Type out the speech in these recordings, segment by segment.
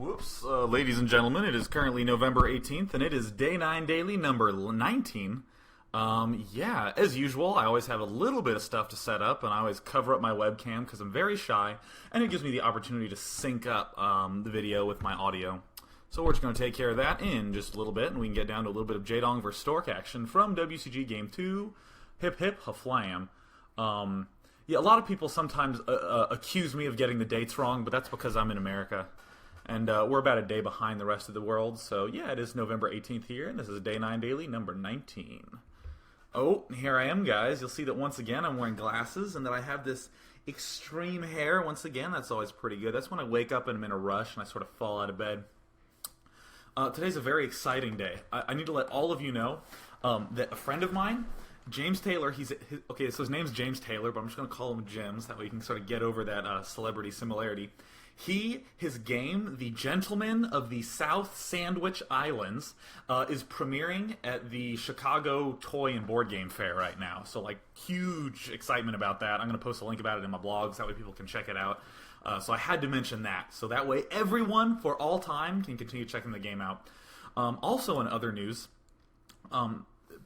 Whoops. Ladies and gentlemen, it is currently November 18th, and it is Day 9 Daily number 19. Yeah, as usual, I always have a little bit of stuff to set up, and I always cover up my webcam because I'm very shy, and it gives me the opportunity to sync up the video with my audio. So we're just going to take care of that in just a little bit, and we can get down to a little bit of Jaedong vs. Stork action from WCG Game 2. Hip hip haflam. Yeah, a lot of people sometimes accuse me of getting the dates wrong, but that's because I'm in America. And we're about a day behind the rest of the world. So, yeah, it is November 18th here, and this is Day 9 Daily number 19. Oh, here I am, guys. You'll see that once again I'm wearing glasses and that I have this extreme hair. Once again, that's always pretty good. That's when I wake up and I'm in a rush and I sort of fall out of bed. Today's a very exciting day. I need to let all of you know that a friend of mine, James Taylor, okay, so his name's James Taylor, but I'm just going to call him Jims. That way you can sort of get over that celebrity similarity. His game, The Gentleman of the South Sandwich Islands, is premiering at the Chicago Toy and Board Game Fair right now. So, like, huge excitement about that. I'm going to post a link about it in my blogs. That way people can check it out. So I had to mention that. So that way everyone, for all time, can continue checking the game out. Also, in other news,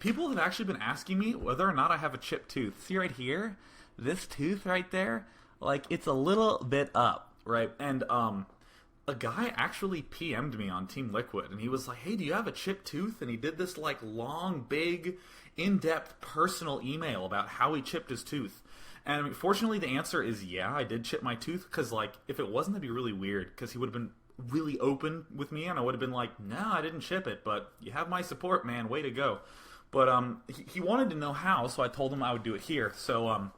people have actually been asking me whether or not I have a chipped tooth. See right here? This tooth right there? Like, it's a little bit up. Right, and a guy actually PM'd me on Team Liquid, and he was like, hey, do you have a chipped tooth? And he did this, like, long, big, in-depth personal email about how he chipped his tooth. And fortunately, the answer is, yeah, I did chip my tooth, because, like, if it wasn't, that'd be really weird, because he would have been really open with me, and I would have been like, no, I didn't chip it, but you have my support, man, way to go. But he wanted to know how, so I told him I would do it here. So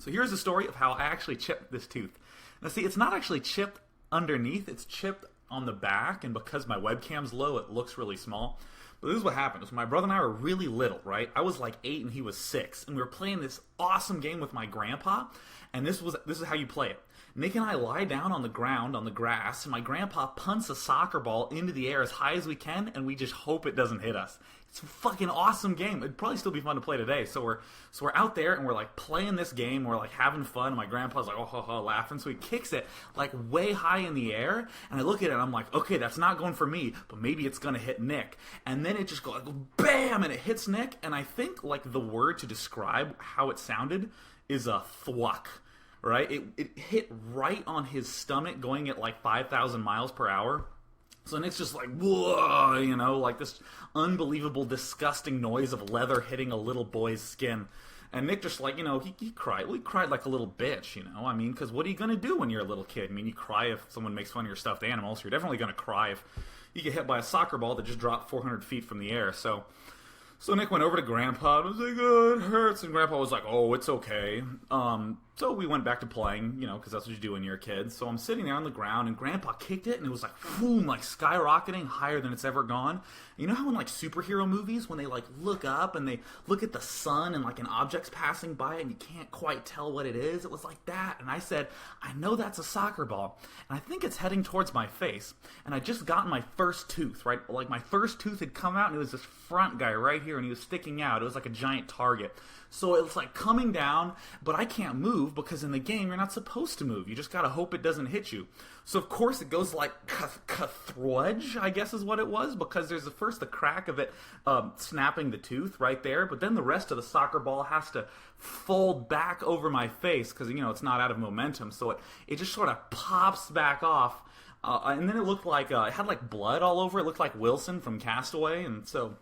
here's the story of how I actually chipped this tooth. Now, see, it's not actually chipped underneath. It's chipped on the back, and because my webcam's low, it looks really small. But this is what happened. So my brother and I were really little, right? I was like 8 and he was 6, and we were playing this awesome game with my grandpa, and this is how you play it. Nick and I lie down on the ground, on the grass, and my grandpa punts a soccer ball into the air as high as we can, and we just hope it doesn't hit us. It's a fucking awesome game. It'd probably still be fun to play today. So we're out there, and we're like playing this game, we're like having fun, and my grandpa's like, oh, ho, ho, laughing, so he kicks it like way high in the air, and I look at it, and I'm like, okay, that's not going for me, but maybe it's gonna hit Nick. And then it just goes like, bam, and it hits Nick, and I think like the word to describe how it sounded is a thwack. Right? It hit right on his stomach going at like 5,000 miles per hour. So Nick's just like, whoa, you know, like this unbelievable, disgusting noise of leather hitting a little boy's skin. And Nick just like, you know, he cried. Well, he cried like a little bitch, you know? I mean, because what are you going to do when you're a little kid? I mean, you cry if someone makes fun of your stuffed animals. You're definitely going to cry if you get hit by a soccer ball that just dropped 400 feet from the air. So Nick went over to Grandpa and was like, oh, it hurts. And Grandpa was like, oh, it's okay. So we went back to playing, you know, because that's what you do when you're a kid. So I'm sitting there on the ground, and Grandpa kicked it, and it was like, boom, like skyrocketing higher than it's ever gone. You know how in like superhero movies, when they like look up and they look at the sun and like an object's passing by it and you can't quite tell what it is? It was like that. And I said, I know that's a soccer ball, and I think it's heading towards my face. And I just got my first tooth, right? Like my first tooth had come out, and it was this front guy right here, and he was sticking out. It was like a giant target. So it was like coming down, but I can't move because in the game you're not supposed to move. You just gotta hope it doesn't hit you. So of course it goes like kathrudge, I guess is what it was, because there's first the crack of it snapping the tooth right there, but then the rest of the soccer ball has to fold back over my face because, you know, it's not out of momentum. So it just sort of pops back off. And then it looked like, it had like blood all over. It looked like Wilson from Castaway, and so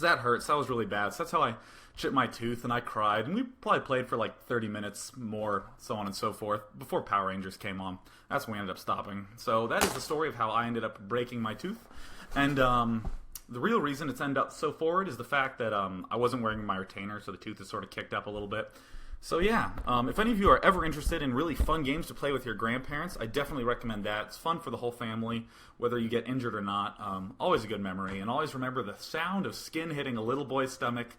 that hurts. That was really bad. So that's how I chipped my tooth, and I cried, and we probably played for like 30 minutes more, so on and so forth, before Power Rangers came on. That's when we ended up stopping. So that is the story of how I ended up breaking my tooth. And the real reason it's ended up so forward is the fact that I wasn't wearing my retainer, so the tooth is sort of kicked up a little bit. So yeah, if any of you are ever interested in really fun games to play with your grandparents, I definitely recommend that. It's fun for the whole family, whether you get injured or not. Always a good memory. And always remember the sound of skin hitting a little boy's stomach.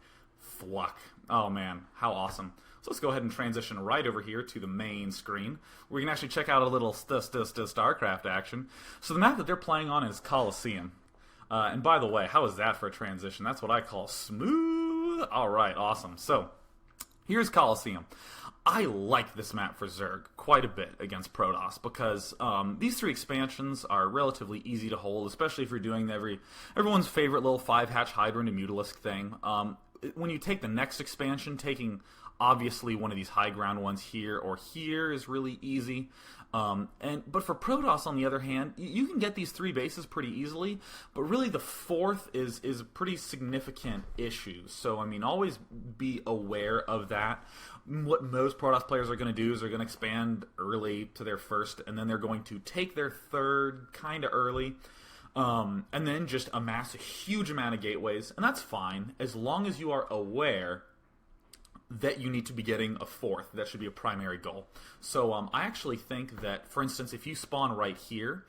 Thwack. Oh man, how awesome. So let's go ahead and transition right over here to the main screen, where we can actually check out a little StarCraft action. So the map that they're playing on is Colosseum. And by the way, how is that for a transition? That's what I call smooth. All right, awesome. So here's Colosseum. I like this map for Zerg quite a bit against Protoss because these 3 expansions are relatively easy to hold, especially if you're doing everyone's favorite little 5-hatch Hydra and Mutalisk thing. When you take the next expansion, taking obviously one of these high ground ones here or here is really easy. But for Protoss, on the other hand, you can get these 3 bases pretty easily, but really the 4th is a pretty significant issue. So, I mean, always be aware of that. What most Protoss players are going to do is they're going to expand early to their 1st, and then they're going to take their 3rd kind of early, and then just amass a huge amount of gateways, and that's fine, as long as you are aware that you need to be getting a 4th. That should be a primary goal. So I actually think that, for instance, if you spawn right here,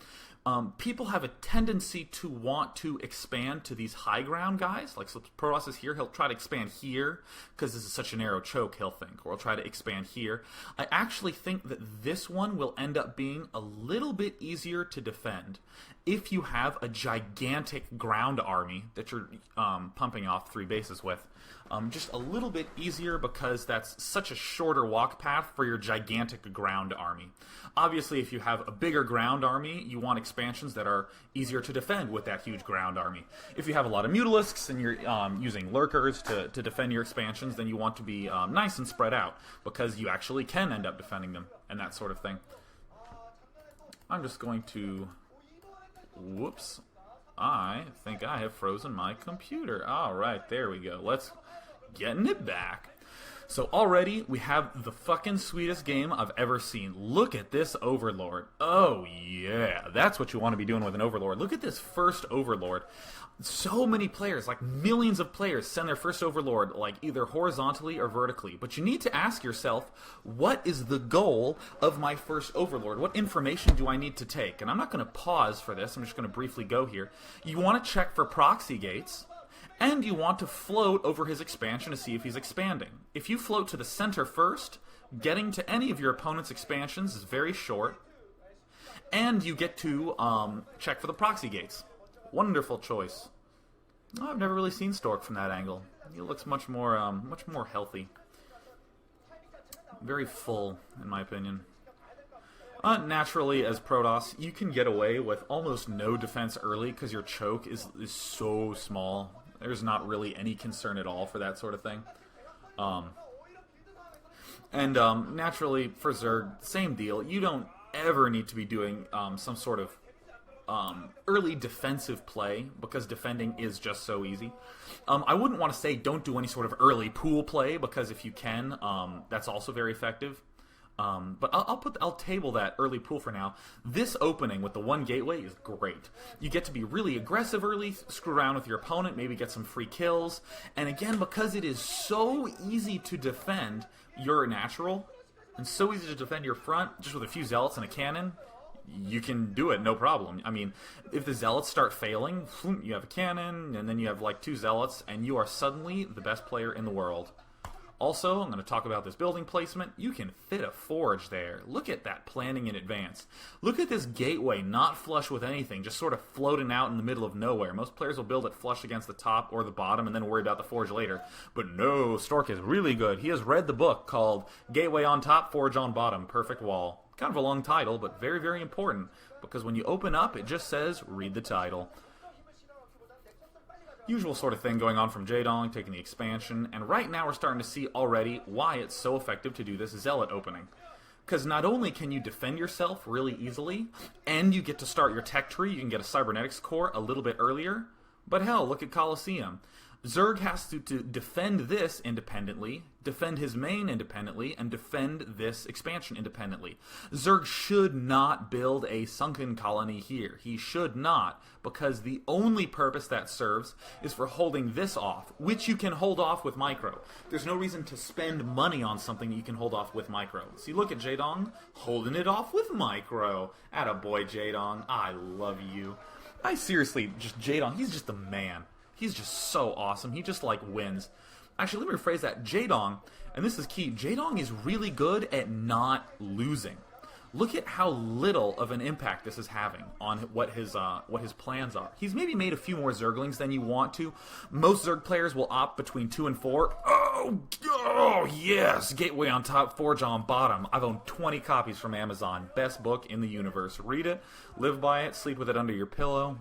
people have a tendency to want to expand to these high ground guys. Like, so Protoss is here, he'll try to expand here, because this is such a narrow choke, he'll think. Or he'll try to expand here. I actually think that this one will end up being a little bit easier to defend if you have a gigantic ground army that you're pumping off 3 bases with. Just a little bit easier because that's such a shorter walk path for your gigantic ground army. Obviously, if you have a bigger ground army, you want expansions that are easier to defend with that huge ground army. If you have a lot of Mutalisks and you're using Lurkers to defend your expansions, then you want to be nice and spread out because you actually can end up defending them and that sort of thing. I'm just going to... Whoops. I think I have frozen my computer. Alright, there we go. Let's... Getting it back. So already we have the fucking sweetest game I've ever seen. Look at this Overlord. Oh yeah, that's what you want to be doing with an Overlord. Look at this first Overlord. So many players, like millions of players, send their first Overlord like either horizontally or vertically. But you need to ask yourself, what is the goal of my first Overlord? What information do I need to take? And I'm not going to pause for this. I'm just going to briefly go here. You want to check for proxy gates. And you want to float over his expansion to see if he's expanding. If you float to the center first, getting to any of your opponent's expansions is very short. And you get to check for the proxy gates. Wonderful choice. Oh, I've never really seen Stork from that angle. He looks much more healthy. Very full, in my opinion. Naturally, as Protoss, you can get away with almost no defense early because your choke is so small. There's not really any concern at all for that sort of thing. Naturally, for Zerg, same deal. You don't ever need to be doing some sort of early defensive play because defending is just so easy. I wouldn't want to say don't do any sort of early pool play because if you can, that's also very effective. But I'll table that early pool for now. This opening with the 1 gateway is great. You get to be really aggressive early, screw around with your opponent, maybe get some free kills. And again, because it is so easy to defend your natural, and so easy to defend your front, just with a few zealots and a cannon, you can do it, no problem. I mean, if the zealots start failing, you have a cannon, and then you have like 2 zealots, and you are suddenly the best player in the world. Also, I'm going to talk about this building placement. You can fit a forge there. Look at that planning in advance. Look at this gateway not flush with anything, just sort of floating out in the middle of nowhere. Most players will build it flush against the top or the bottom and then worry about the forge later. But no, Stork is really good. He has read the book called Gateway on Top, Forge on Bottom, Perfect Wall. Kind of a long title, but very, very important, because when you open up, it just says, read the title. Usual sort of thing going on from Jaedong, taking the expansion, and right now we're starting to see already why it's so effective to do this Zealot opening. Because not only can you defend yourself really easily, and you get to start your tech tree, you can get a cybernetics core a little bit earlier, but hell, look at Colosseum. Zerg has to defend this independently, defend his main independently, and defend this expansion independently. Zerg should not build a sunken colony here. He should not, because the only purpose that serves is for holding this off, which you can hold off with micro. There's no reason to spend money on something you can hold off with micro. See, look at Jaedong holding it off with micro. Attaboy, Jaedong. I love you. I seriously, just Jaedong, he's just the man. He's just so awesome. He just, like, wins. Actually, let me rephrase that. Jaedong, and this is key, Jaedong is really good at not losing. Look at how little of an impact this is having on what his plans are. He's maybe made a few more Zerglings than you want to. Most Zerg players will opt between 2 and 4. Oh, Oh, yes! Gateway on top, Forge on bottom. I've owned 20 copies from Amazon. Best book in the universe. Read it, live by it, sleep with it under your pillow,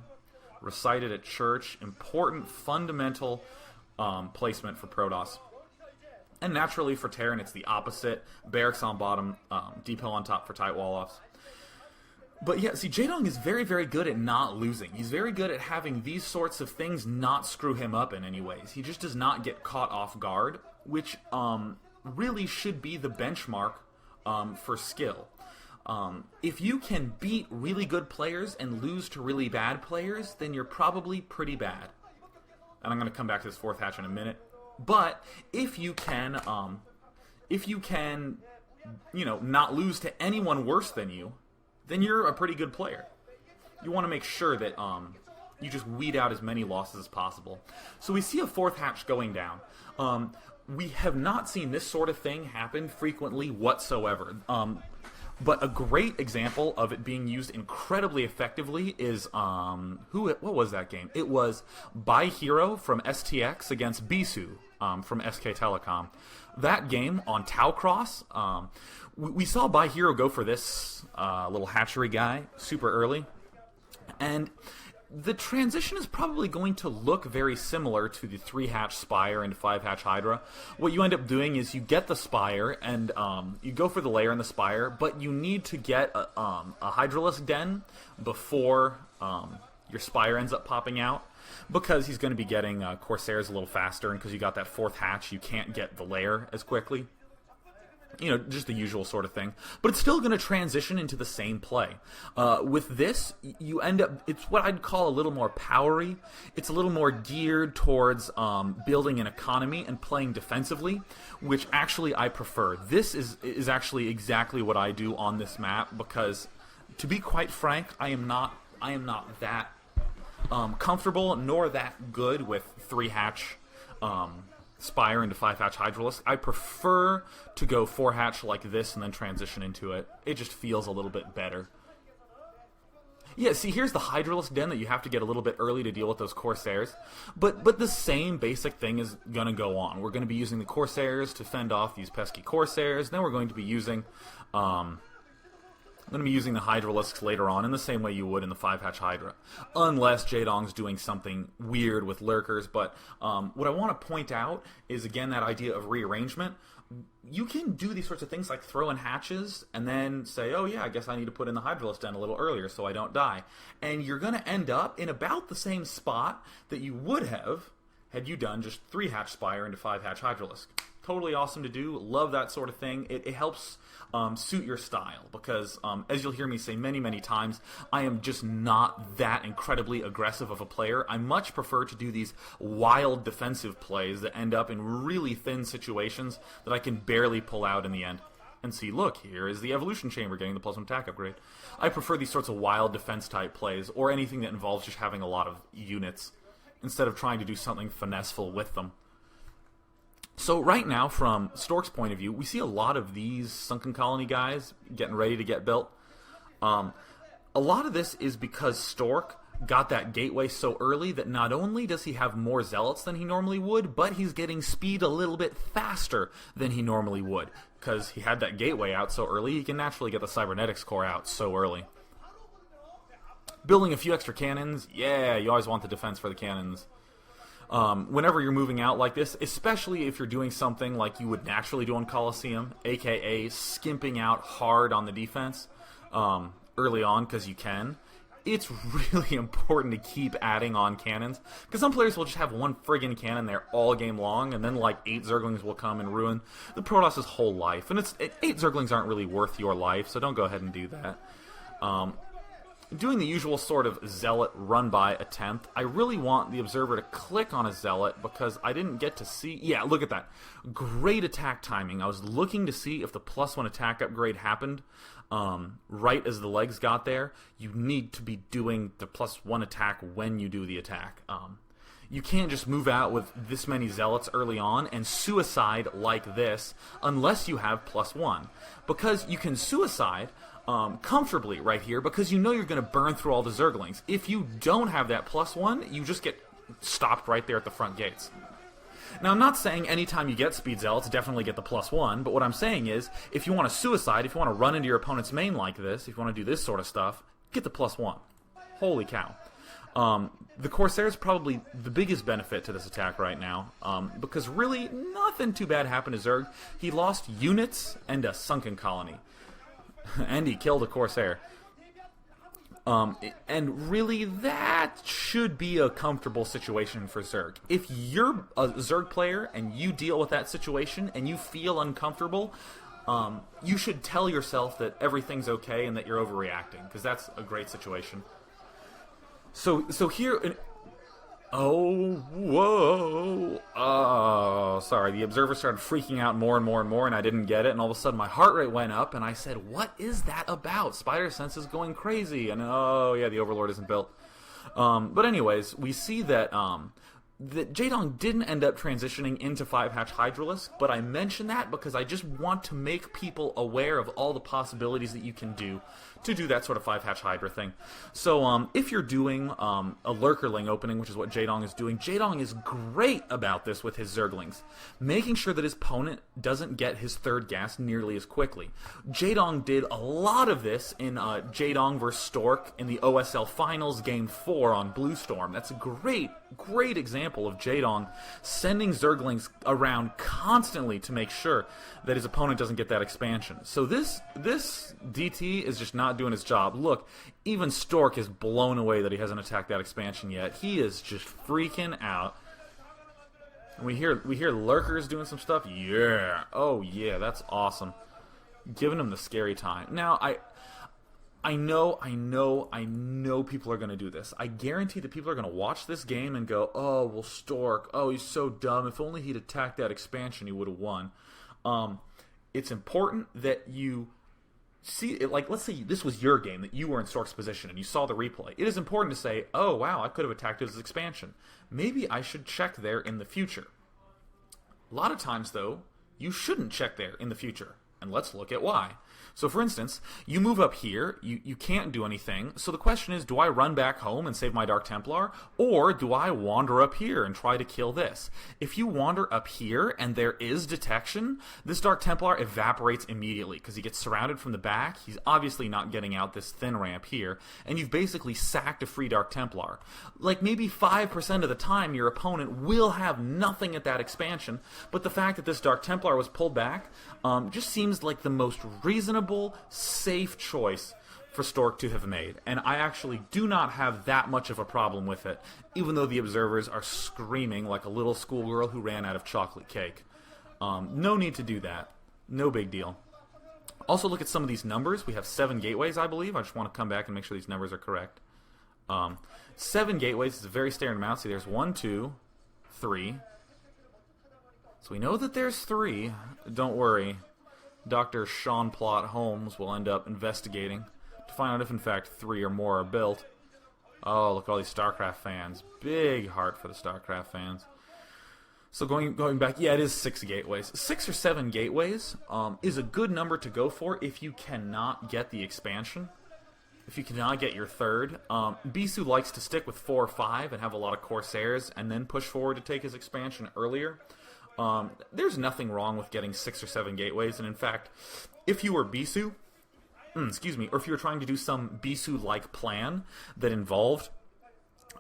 recite it at church. Important, fundamental placement for Protoss. And naturally for Terran, it's the opposite. Barracks on bottom, Deep Hill on top for tight wall-offs. But yeah, see, Jaedong is very, very good at not losing. He's very good at having these sorts of things not screw him up in any ways. He just does not get caught off guard, which really should be the benchmark for skill. If you can beat really good players and lose to really bad players, then you're probably pretty bad. And I'm going to come back to this fourth hatch in a minute. But if you can, not lose to anyone worse than you, then you're a pretty good player. You want to make sure that you just weed out as many losses as possible. So we see a fourth hatch going down. We have not seen this sort of thing happen frequently whatsoever. But a great example of it being used incredibly effectively is, what was that game? It was By Hero from STX against Bisu from SK Telecom. That game on Taucross, we saw By Hero go for this little hatchery guy super early, and the transition is probably going to look very similar to the 3-hatch Spire and 5-hatch Hydra. What you end up doing is you get the Spire, and you go for the layer in the Spire, but you need to get a Hydralisk Den before your Spire ends up popping out, because he's going to be getting Corsairs a little faster, and because you got that 4th hatch, you can't get the layer as quickly. Just the usual sort of thing. But it's still going to transition into the same play. With this, you end up... It's what I'd call a little more powery. It's a little more geared towards building an economy and playing defensively, which actually I prefer. This is actually exactly what I do on this map, because, to be quite frank, I am not that comfortable nor that good with 3-hatch Spire into 5-hatch Hydralisk. I prefer to go 4-hatch like this and then transition into it. It just feels a little bit better. Yeah, see, here's the Hydralisk Den that you have to get a little bit early to deal with those Corsairs. But the same basic thing is going to go on. We're going to be using the Corsairs to fend off these pesky Corsairs. Then we're going to be using... I'm going to be using the Hydralisks later on in the same way you would in the 5-hatch Hydra. Unless Jaedong's doing something weird with Lurkers. But what I want to point out is, again, that idea of rearrangement. You can do these sorts of things like throw in hatches and then say, oh yeah, I guess I need to put in the Hydralisk Den a little earlier so I don't die. And you're going to end up in about the same spot that you would have had you done just 3-hatch Spire into 5-hatch Hydralisk. Totally awesome to do. Love that sort of thing. It helps suit your style, because as you'll hear me say many, many times, I am just not that incredibly aggressive of a player. I much prefer to do these wild defensive plays that end up in really thin situations that I can barely pull out in the end. And see, look, here is the Evolution Chamber getting the +1 attack upgrade. I prefer these sorts of wild defense-type plays, or anything that involves just having a lot of units, instead of trying to do something finesseful with them. So right now, from Stork's point of view, we see a lot of these Sunken Colony guys getting ready to get built. A lot of this is because Stork got that gateway so early that not only does he have more Zealots than he normally would, but he's getting speed a little bit faster than he normally would. Because he had that gateway out so early, he can naturally get the Cybernetics core out so early. Building a few extra cannons, yeah, you always want the defense for the cannons. Whenever you're moving out like this, especially if you're doing something like you would naturally do on Colosseum, aka skimping out hard on the defense early on because you can, it's really important to keep adding on cannons, because some players will just have one friggin' cannon there all game long, and then like 8 Zerglings will come and ruin the Protoss' whole life. And 8 Zerglings aren't really worth your life, so don't go ahead and do that. Doing the usual sort of Zealot run-by attempt, I really want the Observer to click on a Zealot, because I didn't get to see... Yeah, look at that. Great attack timing. I was looking to see if the +1 attack upgrade happened right as the legs got there. You need to be doing the +1 attack when you do the attack. You can't just move out with this many Zealots early on and suicide like this unless you have +1. Because you can suicide... comfortably right here, because you know you're going to burn through all the Zerglings. If you don't have that +1, you just get stopped right there at the front gates. Now, I'm not saying anytime you get Speed Zealots, definitely get the +1, but what I'm saying is, if you want to suicide, if you want to run into your opponent's main like this, if you want to do this sort of stuff, get the +1. Holy cow. The Corsair is probably the biggest benefit to this attack right now, because really, nothing too bad happened to Zerg. He lost units and a sunken colony. And he killed a Corsair. And really, that should be a comfortable situation for Zerg. If you're a Zerg player and you deal with that situation and you feel uncomfortable, you should tell yourself that everything's okay and that you're overreacting, because that's a great situation. So here... Oh, whoa. Oh, sorry. The observer started freaking out more and more and more, and I didn't get it. And all of a sudden, my heart rate went up, and I said, what is that about? Spider Sense is going crazy. And, oh, yeah, the Overlord isn't built. But anyways, we see that Jaedong didn't end up transitioning into 5-hatch Hydralisk, but I mention that because I just want to make people aware of all the possibilities that you can do to do that sort of 5-hatch Hydra thing. So if you're doing a Lurkerling opening, which is what Jaedong is doing, Jaedong is great about this with his Zerglings, making sure that his opponent doesn't get his third gas nearly as quickly. Jaedong did a lot of this in Jaedong vs. Stork in the OSL Finals Game 4 on Blue Storm. That's a great example of Jaedong sending Zerglings around constantly to make sure that his opponent doesn't get that expansion. So this DT is just not doing his job. Look, even Stork is blown away that he hasn't attacked that expansion yet. He is just freaking out. And we hear Lurkers doing some stuff. Yeah. Oh yeah, that's awesome. Giving him the scary time. Now I know people are going to do this. I guarantee that people are going to watch this game and go, oh, well, Stork, oh, he's so dumb. If only he'd attacked that expansion, he would have won. It's important that you see, like, let's say this was your game, that you were in Stork's position and you saw the replay. It is important to say, oh, wow, I could have attacked his expansion. Maybe I should check there in the future. A lot of times, though, you shouldn't check there in the future. And let's look at why. So, for instance, you move up here, you can't do anything, so the question is, do I run back home and save my Dark Templar, or do I wander up here and try to kill this? If you wander up here and there is detection, this Dark Templar evaporates immediately, because he gets surrounded from the back, he's obviously not getting out this thin ramp here, and you've basically sacked a free Dark Templar. Like, maybe 5% of the time your opponent will have nothing at that expansion, but the fact that this Dark Templar was pulled back just seems like the most reasonable, safe choice for Stork to have made. And I actually do not have that much of a problem with it, even though the observers are screaming like a little schoolgirl who ran out of chocolate cake. No need to do that. No big deal. Also, look at some of these numbers. We have 7 gateways, I believe. I just want to come back and make sure these numbers are correct. 7 gateways is a very standard amount. See, there's 1, 2, 3. So we know that there's 3. Don't worry. Dr. Sean Plot Holmes will end up investigating to find out if, in fact, 3 or more are built. Oh, look at all these StarCraft fans. Big heart for the StarCraft fans. So going back, yeah, it is 6 gateways. 6 or 7 gateways is a good number to go for if you cannot get the expansion. If you cannot get your third. Bisu likes to stick with 4 or 5 and have a lot of Corsairs and then push forward to take his expansion earlier. There's nothing wrong with getting 6 or 7 gateways, and in fact, if you were Bisu, or if you were trying to do some Bisu-like plan that involved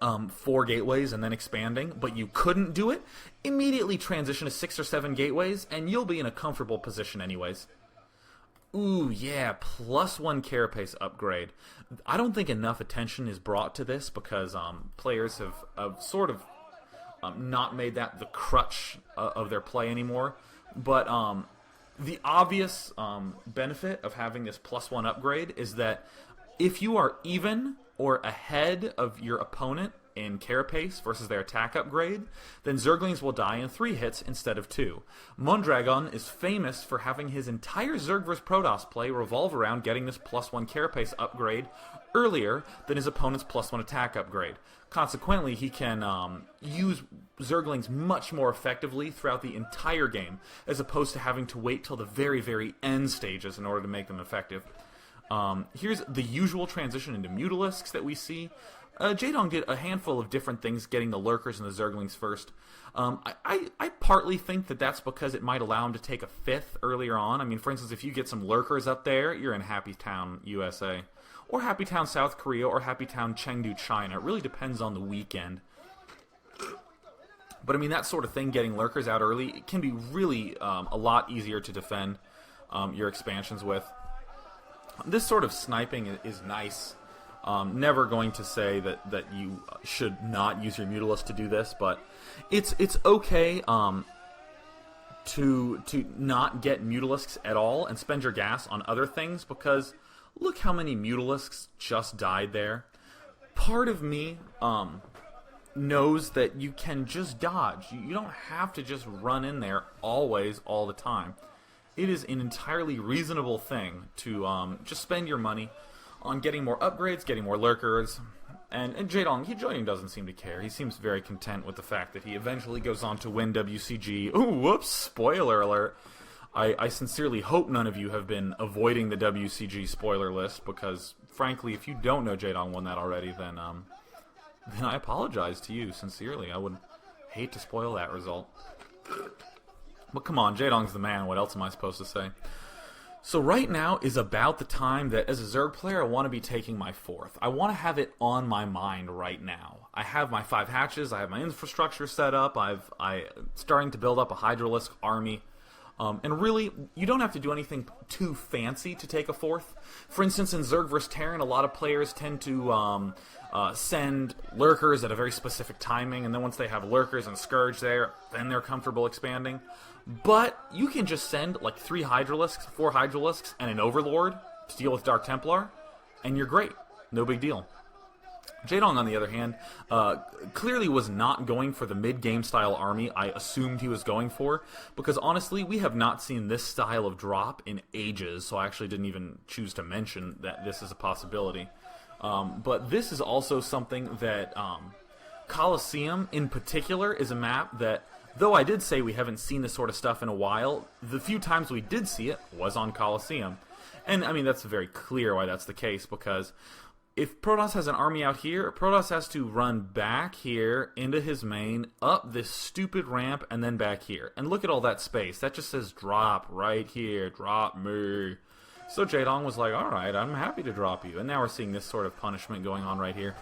4 gateways and then expanding, but you couldn't do it, immediately transition to 6 or 7 gateways, and you'll be in a comfortable position anyways. Ooh, yeah, +1 carapace upgrade. I don't think enough attention is brought to this because players have sort of not made that the crutch of their play anymore. But the obvious benefit of having this +1 upgrade is that if you are even or ahead of your opponent in carapace versus their attack upgrade, then Zerglings will die in 3 hits instead of 2. Mondragon is famous for having his entire Zerg vs. Protoss play revolve around getting this +1 carapace upgrade earlier than his opponent's +1 attack upgrade. Consequently, he can use Zerglings much more effectively throughout the entire game, as opposed to having to wait till the very, very end stages in order to make them effective. Here's the usual transition into Mutalisks that we see. Jaedong did a handful of different things, getting the Lurkers and the Zerglings first. I partly think that that's because it might allow him to take a 5th earlier on. I mean, for instance, if you get some Lurkers up there, you're in Happy Town, USA. Or Happy Town, South Korea, or Happy Town, Chengdu, China. It really depends on the weekend. But I mean, that sort of thing, getting Lurkers out early, it can be really a lot easier to defend your expansions with. This sort of sniping is nice. Never going to say that you should not use your Mutalisk to do this, but it's okay to not get Mutalisks at all and spend your gas on other things, because look how many Mutalisks just died there. Part of me knows that you can just dodge. You don't have to just run in there always, all the time. It is an entirely reasonable thing to just spend your money on getting more upgrades, getting more Lurkers. And Jaedong doesn't seem to care. He seems very content with the fact that he eventually goes on to win WCG. Ooh, whoops, spoiler alert. I sincerely hope none of you have been avoiding the WCG spoiler list, because, frankly, if you don't know Jaedong won that already, then I apologize to you, sincerely. I would hate to spoil that result. But come on, Jaedong's the man. What else am I supposed to say? So right now is about the time that, as a Zerg player, I want to be taking my 4th. I want to have it on my mind right now. I have my 5 hatches. I have my infrastructure set up. I'm starting to build up a Hydralisk army. And really, you don't have to do anything too fancy to take a 4th. For instance, in Zerg vs. Terran, a lot of players tend to send Lurkers at a very specific timing, and then once they have Lurkers and Scourge there, then they're comfortable expanding. But you can just send like 3 Hydralisks, 4 Hydralisks, and an Overlord to deal with Dark Templar, and you're great. No big deal. Jaedong, on the other hand, clearly was not going for the mid-game style army I assumed he was going for, because honestly, we have not seen this style of drop in ages, so I actually didn't even choose to mention that this is a possibility. But this is also something that Colosseum, in particular, is a map that, though I did say we haven't seen this sort of stuff in a while, the few times we did see it was on Colosseum. And, I mean, that's very clear why that's the case, because if Protoss has an army out here, Protoss has to run back here into his main, up this stupid ramp, and then back here. And look at all that space. That just says drop right here. Drop me. So Jaedong was like, alright, I'm happy to drop you. And now we're seeing this sort of punishment going on right here.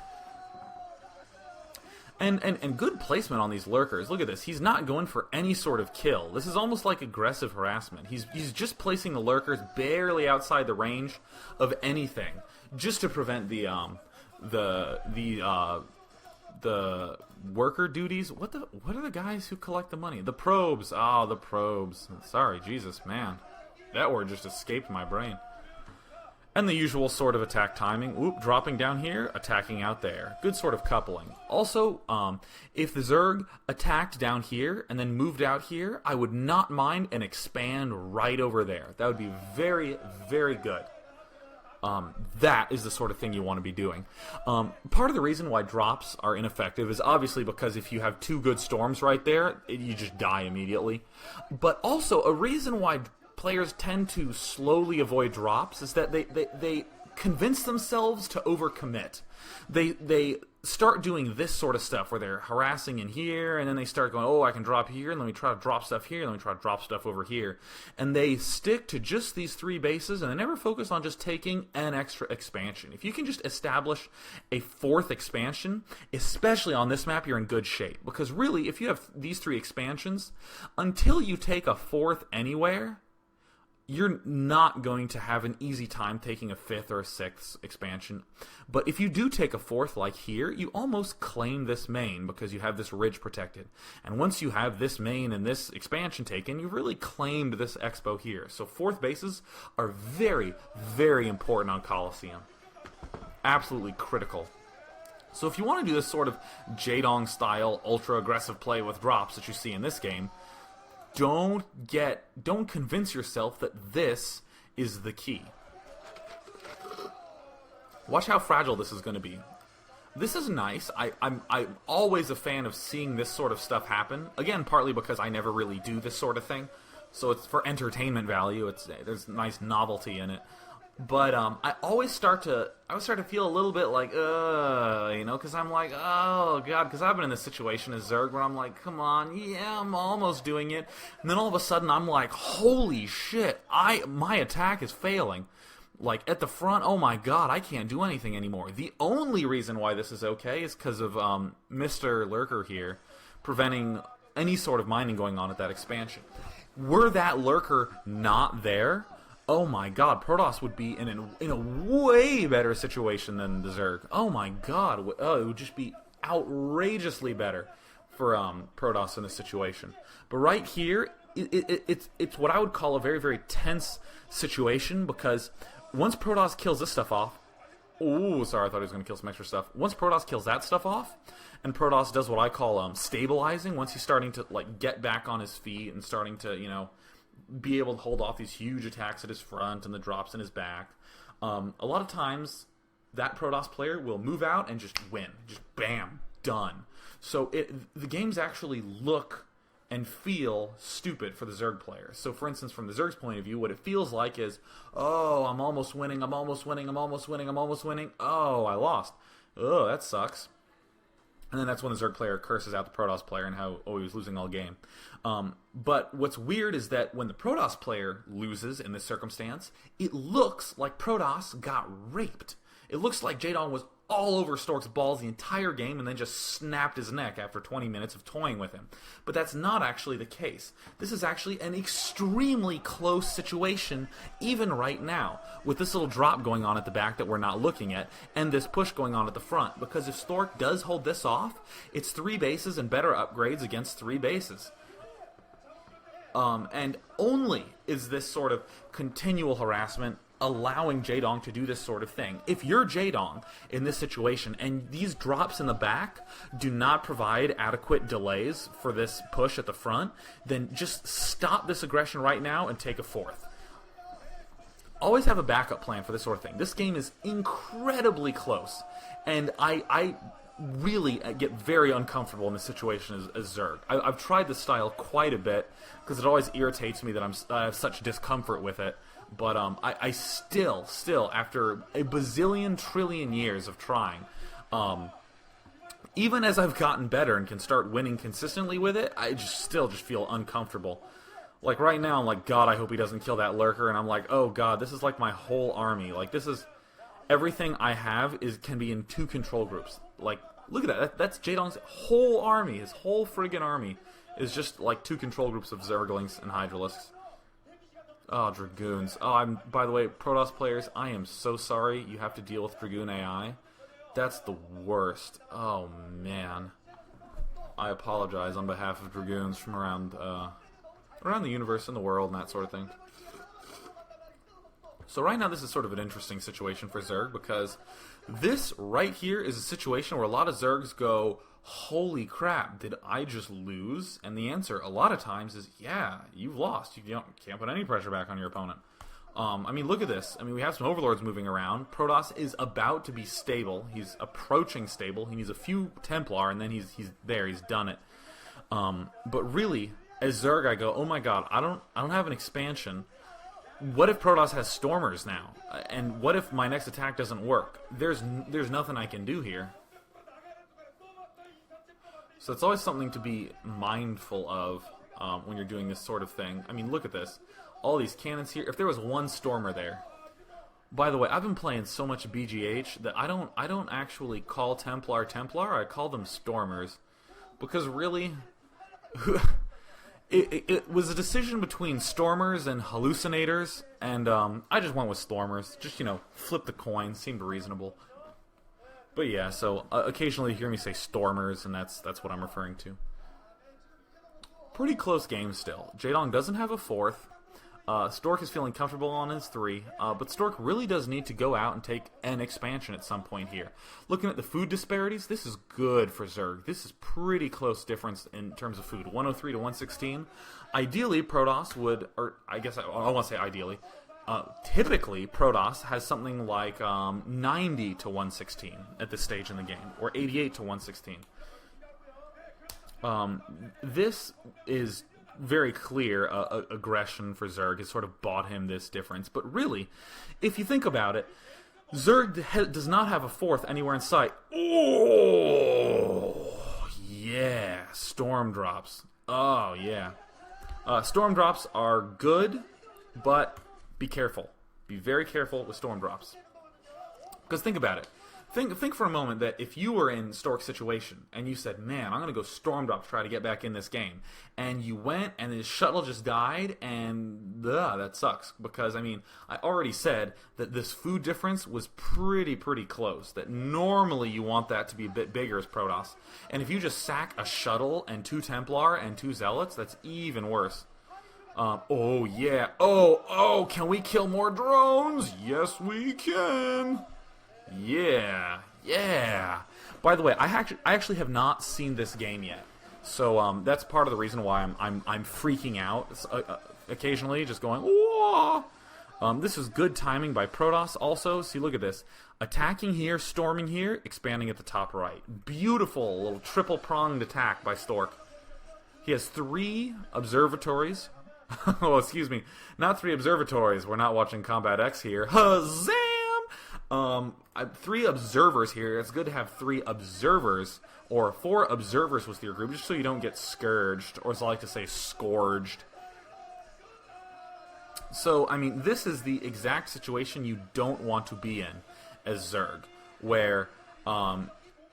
And good placement on these Lurkers. Look at this. He's not going for any sort of kill. This is almost like aggressive harassment. He's just placing the Lurkers barely outside the range of anything, just to prevent the worker duties. What are the guys who collect the money? The probes. Oh, the probes. Sorry, Jesus, man. That word just escaped my brain. And the usual sort of attack timing. Whoop, dropping down here, attacking out there. Good sort of coupling. Also, if the Zerg attacked down here and then moved out here, I would not mind an expand right over there. That would be very, very good. That is the sort of thing you want to be doing. Part of the reason why drops are ineffective is obviously because if you have 2 good storms right there, you just die immediately. But also, a reason why players tend to slowly avoid drops is that they convince themselves to overcommit. They start doing this sort of stuff where they're harassing in here, and then they start going, oh, I can drop here, and let me try to drop stuff here, and let me try to drop stuff over here. And they stick to just these 3 bases, and they never focus on just taking an extra expansion. If you can just establish a 4th expansion, especially on this map, you're in good shape. Because really, if you have these 3 expansions, until you take a 4th anywhere, you're not going to have an easy time taking a 5th or a 6th expansion. But if you do take a 4th like here, you almost claim this main because you have this ridge protected. And once you have this main and this expansion taken, you've really claimed this expo here. So 4th bases are very, very important on Colosseum. Absolutely critical. So if you want to do this sort of Jaedong style ultra aggressive play with drops that you see in this game, don't convince yourself that this is the key. Watch how fragile this is going to be. This is nice. I'm always a fan of seeing this sort of stuff happen. Again, partly because I never really do this sort of thing. So it's for entertainment value. There's nice novelty in it. But I always start to feel a little bit like because I'm like, oh god, because I've been in this situation as Zerg where I'm like, come on, yeah, I'm almost doing it, and then all of a sudden I'm like, holy shit, my attack is failing. Like at the front, oh my god, I can't do anything anymore. The only reason why this is okay is because of Mr. Lurker here preventing any sort of mining going on at that expansion. Were that Lurker not there, oh my god, Protoss would be in a way better situation than the Zerg. Oh my god, it would just be outrageously better for Protoss in this situation. But right here, it's what I would call a very, very tense situation, because once Protoss kills this stuff off, ooh, sorry, I thought he was going to kill some extra stuff. Once Protoss kills that stuff off, and Protoss does what I call stabilizing, once he's starting to like get back on his feet and starting to, be able to hold off these huge attacks at his front and the drops in his back, a lot of times that Protoss player will move out and just win. Just bam, done. So the games actually look and feel stupid for the Zerg player. So for instance, from the Zerg's point of view, what it feels like is, oh, I'm almost winning, I'm almost winning, I'm almost winning, I'm almost winning. Oh, I lost. Oh, that sucks. And then that's when the Zerg player curses out the Protoss player and how, he was losing all game. But what's weird is that when the Protoss player loses in this circumstance, it looks like Protoss got raped. It looks like Jaedong was all over Stork's balls the entire game and then just snapped his neck after 20 minutes of toying with him. But that's not actually the case. This is actually an extremely close situation, even right now, with this little drop going on at the back that we're not looking at, and this push going on at the front. Because if Stork does hold this off, it's 3 bases and better upgrades against 3 bases. And only is this sort of continual harassment allowing Jaedong to do this sort of thing. If you're Jaedong in this situation and these drops in the back do not provide adequate delays for this push at the front, then just stop this aggression right now and take a 4th. Always have a backup plan for this sort of thing. This game is incredibly close, and I really get very uncomfortable in this situation as Zerg. I've tried this style quite a bit because it always irritates me that I have such discomfort with it. But I still, after a bazillion trillion years of trying, even as I've gotten better and can start winning consistently with it, I still feel uncomfortable. Like right now, I'm like, God, I hope he doesn't kill that Lurker, and I'm like, oh God, this is like my whole army. Like this is everything I have can be in 2 control groups. Like, look at that. That's Jaedong's whole army. His whole friggin' army is just like 2 control groups of Zerglings and Hydralisks. Oh, Dragoons. Oh, by the way, Protoss players, I am so sorry you have to deal with Dragoon AI. That's the worst. Oh, man. I apologize on behalf of Dragoons from around the universe and the world and that sort of thing. So right now this is sort of an interesting situation for Zerg, because this right here is a situation where a lot of Zergs go, holy crap, did I just lose? And the answer a lot of times is, yeah, you've lost. You can't put any pressure back on your opponent. I mean, look at this. I mean, we have some Overlords moving around. Protoss is about to be stable. He's approaching stable. He needs a few Templar, and then he's there. He's done it. But really, as Zerg, I go, oh my god, I don't have an expansion. What if Protoss has Stormers now? And what if my next attack doesn't work? There's nothing I can do here. So it's always something to be mindful of when you're doing this sort of thing. I mean, look at this. All these cannons here. If there was one Stormer there. By the way, I've been playing so much BGH that I don't actually call Templar, I call them Stormers. Because really, it was a decision between Stormers and Hallucinators, and I just went with Stormers. Just, flip the coin, seemed reasonable. But yeah, so occasionally you hear me say Stormers, and that's what I'm referring to. Pretty close game still. Jaedong doesn't have a 4th. Stork is feeling comfortable on his 3, but Stork really does need to go out and take an expansion at some point here. Looking at the food disparities, this is good for Zerg. This is pretty close difference in terms of food, 103 to 116. Ideally, Protoss would, or I guess I want to say ideally, typically Protoss has something like 90 to 116 at this stage in the game, or 88 to 116. This is very clear aggression for Zerg has sort of bought him this difference. But really, if you think about it, Zerg does not have a fourth anywhere in sight. Oh, yeah. Storm drops. Oh, yeah. Storm drops are good, but be careful. Be very careful with storm drops. Because think about it. Think for a moment that if you were in Stork's situation and you said, man, I'm going to go storm drop to try to get back in this game. And you went and his shuttle just died and that sucks. Because, I mean, I already said that this food difference was pretty close. That normally you want that to be a bit bigger as Protoss. And if you just sack a shuttle and 2 Templar and 2 Zealots, that's even worse. Oh, yeah. Oh, can we kill more drones? Yes, we can. Yeah. By the way, I actually have not seen this game yet, so that's part of the reason why I'm freaking out occasionally, just going, whoa. This is good timing by Protoss. Also, see, look at this: attacking here, storming here, expanding at the top right. Beautiful little triple pronged attack by Stork. He has 3 observatories. Oh, excuse me, not 3 observatories. We're not watching Combat X here. Huzzam! 3 observers here. It's good to have 3 observers, or 4 observers with your group, just so you don't get scourged, or as I like to say, scourged. So, I mean, this is the exact situation you don't want to be in as Zerg, where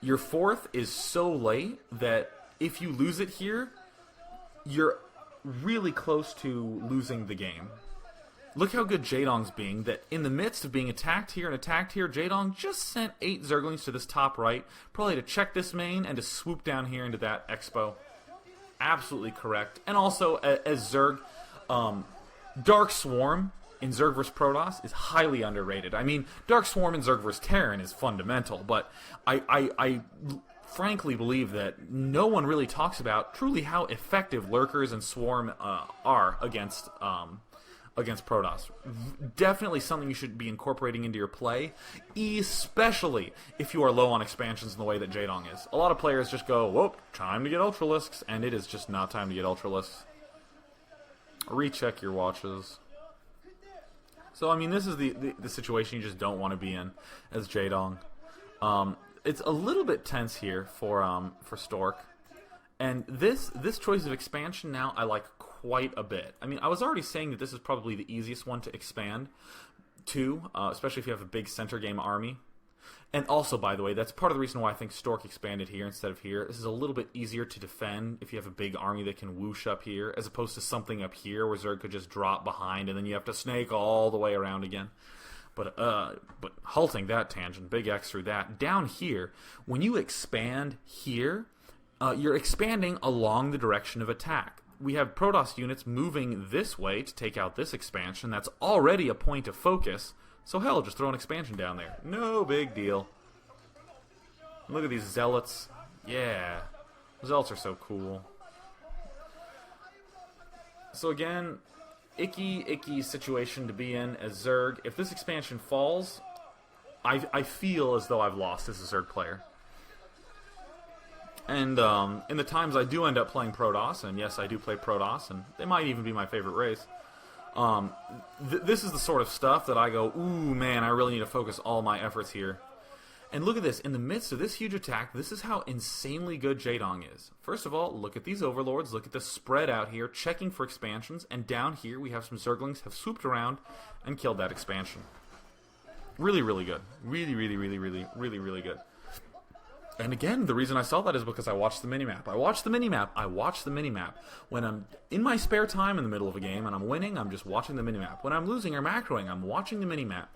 your 4th is so late that if you lose it here, you're really close to losing the game. Look how good Jaedong's being, that in the midst of being attacked here and attacked here, Jaedong just sent 8 Zerglings to this top right, probably to check this main and to swoop down here into that expo. Absolutely correct. And also, as Zerg, Dark Swarm in Zerg vs. Protoss is highly underrated. I mean, Dark Swarm in Zerg vs. Terran is fundamental, but I frankly believe that no one really talks about truly how effective Lurkers and Swarm are against Protoss. Definitely something you should be incorporating into your play, especially if you are low on expansions in the way that Jaedong is. A lot of players just go, whoop, time to get Ultralisks, and it is just not time to get Ultralisks. Recheck your watches. So, I mean, this is the situation you just don't want to be in as Jaedong. It's a little bit tense here for Stork. And this choice of expansion now I like quite a bit. I mean, I was already saying that this is probably the easiest one to expand to, especially if you have a big center game army. And also, by the way, that's part of the reason why I think Stork expanded here instead of here. This is a little bit easier to defend if you have a big army that can whoosh up here, as opposed to something up here where Zerg could just drop behind and then you have to snake all the way around again. But halting that tangent, big X through that. Down here, when you expand here, you're expanding along the direction of attack. We have Protoss units moving this way to take out this expansion. That's already a point of focus. So hell, just throw an expansion down there. No big deal. Look at these Zealots. Yeah. Zealots are so cool. So again, icky situation to be in as Zerg. If this expansion falls, I feel as though I've lost as a Zerg player. And in the times I do end up playing Protoss, and yes, I do play Protoss, and they might even be my favorite race, this is the sort of stuff that I go, ooh, man, I really need to focus all my efforts here. And look at this. In the midst of this huge attack, this is how insanely good Jaedong is. First of all, look at these overlords. Look at the spread out here, checking for expansions. And down here, we have some Zerglings have swooped around and killed that expansion. Really, really good. Really, really, really, really, really, really good. And again, the reason I saw that is because I watched the minimap. I watch the minimap. When I'm in my spare time in the middle of a game and I'm winning, I'm just watching the minimap. When I'm losing or macroing, I'm watching the minimap.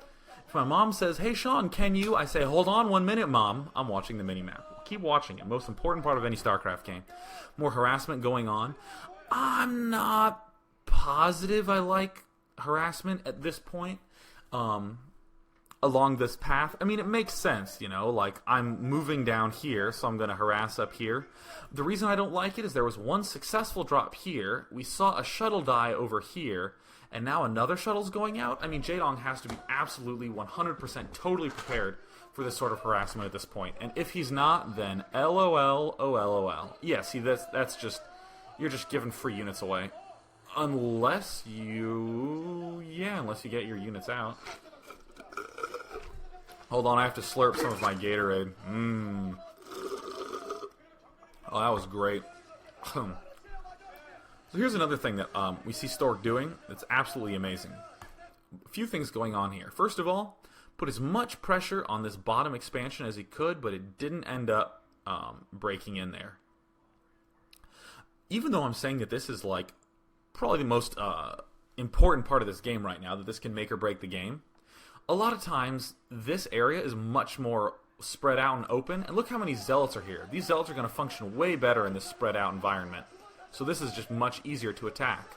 If my mom says, hey, Sean, can you? I say, hold on 1 minute, Mom. I'm watching the minimap. Keep watching it. Most important part of any StarCraft game. More harassment going on. I'm not positive I like harassment at this point. Along this path. I mean, it makes sense, you know, like, I'm moving down here, so I'm going to harass up here. The reason I don't like it is there was one successful drop here, we saw a shuttle die over here, and now another shuttle's going out. I mean, Jaedong has to be absolutely 100% totally prepared for this sort of harassment at this point. And if he's not, then LOL, oh LOL. Yeah, see, that's just, you're just giving free units away. Unless you... Yeah, unless you get your units out. Hold on, I have to slurp some of my Gatorade. Oh, that was great. So here's another thing that we see Stork doing that's absolutely amazing. A few things going on here. First of all, put as much pressure on this bottom expansion as he could, but it didn't end up breaking in there. Even though I'm saying that this is like probably the most important part of this game right now, that this can make or break the game, a lot of times this area is much more spread out and open, and look how many zealots are here. These zealots are going to function way better in this spread out environment, so this is just much easier to attack.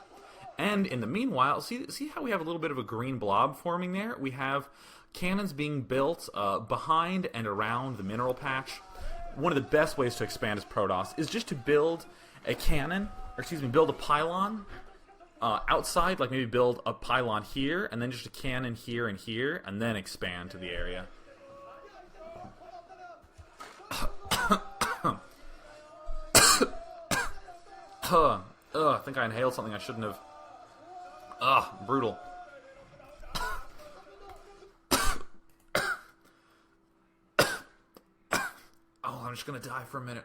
And in the meanwhile, see how we have a little bit of a green blob forming there? We have cannons being built behind and around the mineral patch. One of the best ways to expand as Protoss is just to build a cannon, or excuse me, build a pylon outside, like maybe build a pylon here, and then just a cannon here and here, and then expand to the area. I think I inhaled something I shouldn't have. Brutal. I'm just gonna die for a minute.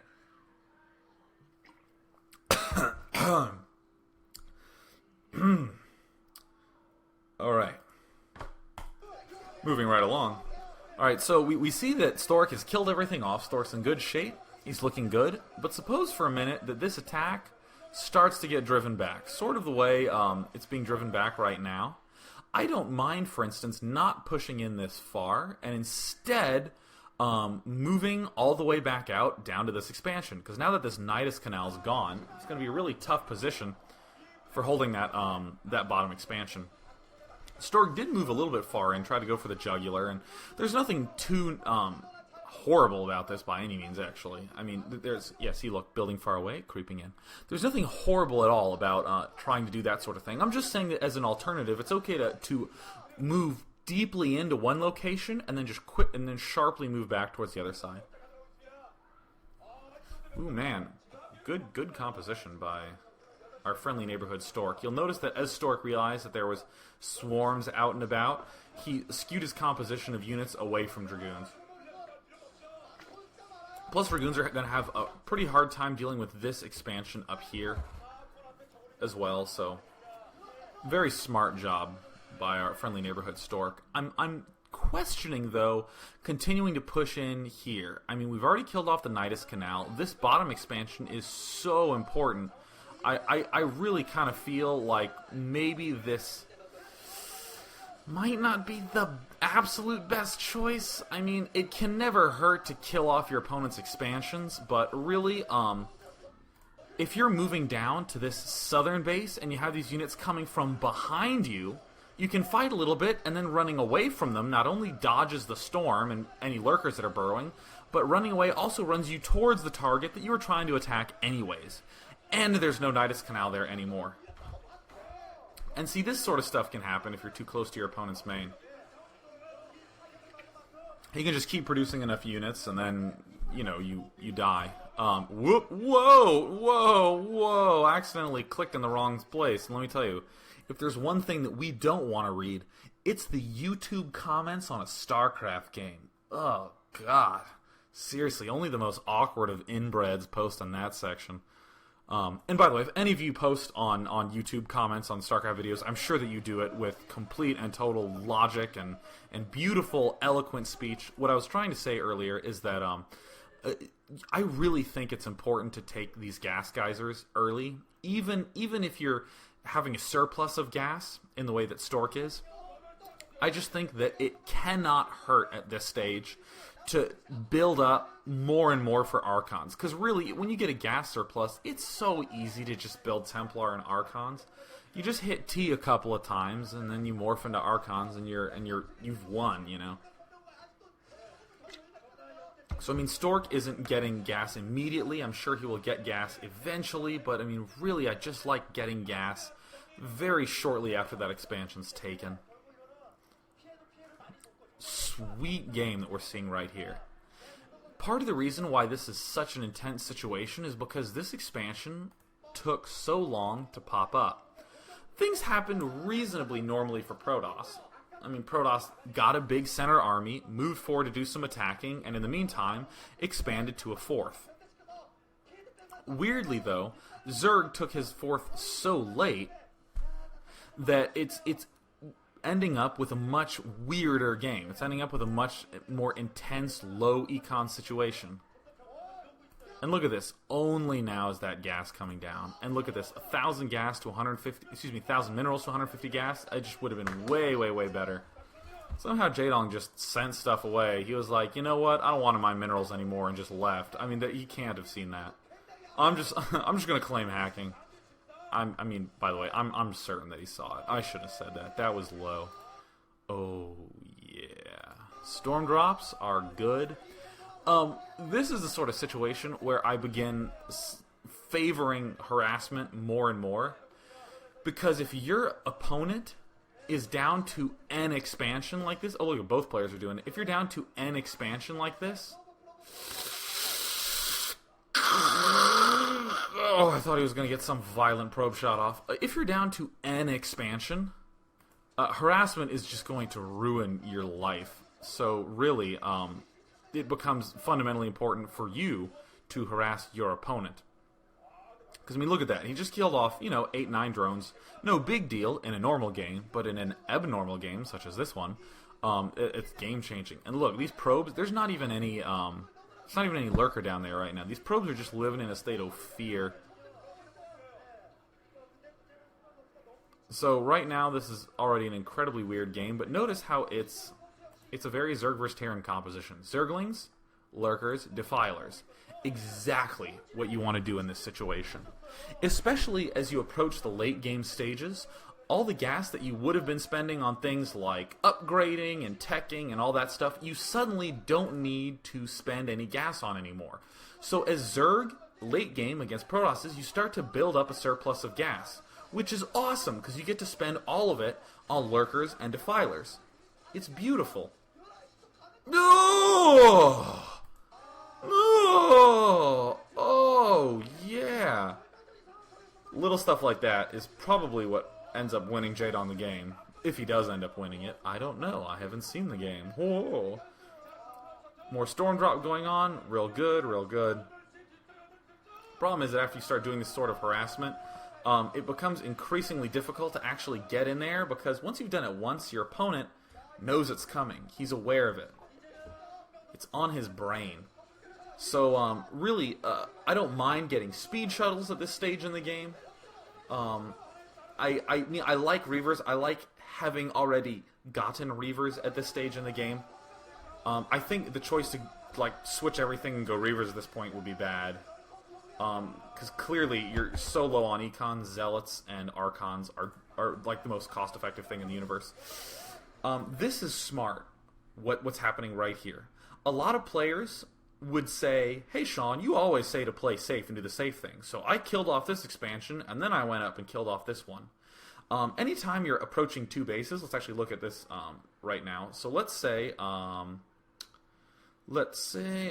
Alright. Moving right along. Alright, so we see that Stork has killed everything off. Stork's in good shape. He's looking good. But suppose for a minute that this attack starts to get driven back. Sort of the way it's being driven back right now. I don't mind, for instance, not pushing in this far, and instead moving all the way back out down to this expansion. Because now that this Nidus Canal is gone, it's going to be a really tough position for holding that that bottom expansion. Stork did move a little bit far in, try to go for the jugular, and there's nothing too horrible about this by any means, actually. I mean, there's, yeah, see, look, building far away, creeping in. There's nothing horrible at all about trying to do that sort of thing. I'm just saying that as an alternative, it's okay to move deeply into one location and then just quit and then sharply move back towards the other side. Ooh, man. Good composition by our friendly neighborhood Stork. You'll notice that as Stork realized that there was swarms out and about, he skewed his composition of units away from Dragoons. Plus, Dragoons are going to have a pretty hard time dealing with this expansion up here as well, so very smart job by our friendly neighborhood Stork. I'm questioning, though, continuing to push in here. I mean, we've already killed off the Nidus Canal. This bottom expansion is so important. I really kind of feel like maybe this might not be the absolute best choice. I mean, it can never hurt to kill off your opponent's expansions, but really, if you're moving down to this southern base and you have these units coming from behind you, you can fight a little bit, and then running away from them not only dodges the storm and any lurkers that are burrowing, but running away also runs you towards the target that you were trying to attack anyways. And there's no Nidus Canal there anymore. And see, this sort of stuff can happen if you're too close to your opponent's main. You can just keep producing enough units, and then, you know, you die. Whoa! Accidentally clicked in the wrong place. And let me tell you, if there's one thing that we don't want to read, it's the YouTube comments on a StarCraft game. Oh, God. Seriously, only the most awkward of inbreds post on that section. And by the way, if any of you post on YouTube comments on StarCraft videos, I'm sure that you do it with complete and total logic and beautiful, eloquent speech. What I was trying to say earlier is that I really think it's important to take these gas geysers early, even if you're having a surplus of gas in the way that Stork is. I just think that it cannot hurt at this stage to build up more and more for Archons. Because really, when you get a gas surplus, it's so easy to just build Templar and Archons. You just hit T a couple of times, and then you morph into Archons, and you've won, you know. So, I mean, Stork isn't getting gas immediately. I'm sure he will get gas eventually, but, I mean, really, I just like getting gas very shortly after that expansion's taken. Sweet game that we're seeing right here. Part of the reason why this is such an intense situation is because this expansion took so long to pop up. things happened reasonably normally for Protoss. I mean, Protoss got a big center army, moved forward to do some attacking, and in the meantime, expanded to a fourth. Weirdly, though, Zerg took his fourth so late that it's ending up with a much weirder game. It's ending up with a much more intense, low econ situation. And look at this. Only now is that gas coming down. And look at this. 1,000 gas to 150... Excuse me, 1,000 minerals to 150 gas. It just would have been way, way, way better. Somehow Jaedong just sent stuff away. He was like, you know what? I don't want my minerals anymore, and just left. I mean, he can't have seen that. I'm just going to claim hacking. I mean, by the way, I'm certain that he saw it. I shouldn't have said that. That was low. Oh, yeah. Storm drops are good. This is the sort of situation where I begin favoring harassment more and more. Because if your opponent is down to N expansion like this... Oh, look, both players are doing it. If you're down to N expansion like this... Oh, I thought he was going to get some violent probe shot off. If you're down to N expansion, harassment is just going to ruin your life. So really... it becomes fundamentally important for you to harass your opponent. Because, I mean, look at that. He just killed off, 8, 9 drones. No big deal in a normal game, but in an abnormal game, such as this one, it's game-changing. And look, these probes, there's not even any, there's not even any lurker down there right now. These probes are just living in a state of fear. So, right now, this is already an incredibly weird game, but notice how it's a very Zerg vs. Terran composition. Zerglings, Lurkers, Defilers. Exactly what you want to do in this situation. Especially as you approach the late game stages, all the gas that you would have been spending on things like upgrading and teching and all that stuff, you suddenly don't need to spend any gas on anymore. So as Zerg, late game against Protosses, you start to build up a surplus of gas, which is awesome because you get to spend all of it on Lurkers and Defilers. It's beautiful. No! No! Oh, yeah. Little stuff like that is probably what ends up winning Jaedong the game. If he does end up winning it, I don't know. I haven't seen the game. Whoa. More storm drop going on. Real good, real good. Problem is that after you start doing this sort of harassment, it becomes increasingly difficult to actually get in there because once you've done it once, your opponent knows it's coming. He's aware of it. It's on his brain. So, really, I don't mind getting speed shuttles at this stage in the game. I like Reavers. I like having already gotten Reavers at this stage in the game. I think the choice to, switch everything and go Reavers at this point would be bad. Because clearly, you're so low on Econs, Zealots, and Archons are the most cost-effective thing in the universe. This is smart, what's happening right here. A lot of players would say, hey Sean, you always say to play safe and do the safe thing. So I killed off this expansion, and then I went up and killed off this one. Anytime you're approaching 2 bases, let's actually look at this right now. So let's say,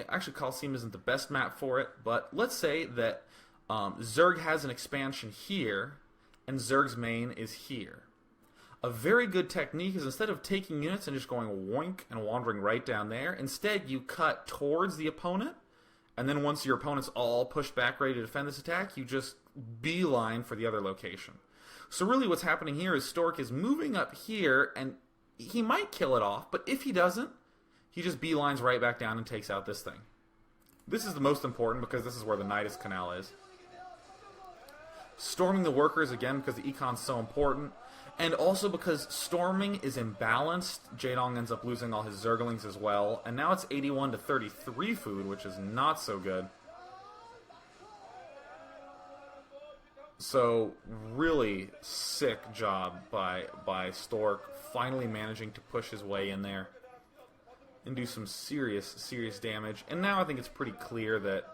actually Colosseum isn't the best map for it, but let's say that Zerg has an expansion here, and Zerg's main is here. A very good technique is instead of taking units and just going woink and wandering right down there, instead you cut towards the opponent, and then once your opponent's all pushed back ready to defend this attack, you just beeline for the other location. So really what's happening here is Stork is moving up here, and he might kill it off, but if he doesn't, he just beelines right back down and takes out this thing. This is the most important because this is where the Nidus Canal is. Storming the workers, again, because the econ's so important. And also because storming is imbalanced, Jaedong ends up losing all his Zerglings as well. And now it's 81 to 33 food, which is not so good. So, really sick job by Stork, finally managing to push his way in there and do some serious damage. And now I think it's pretty clear that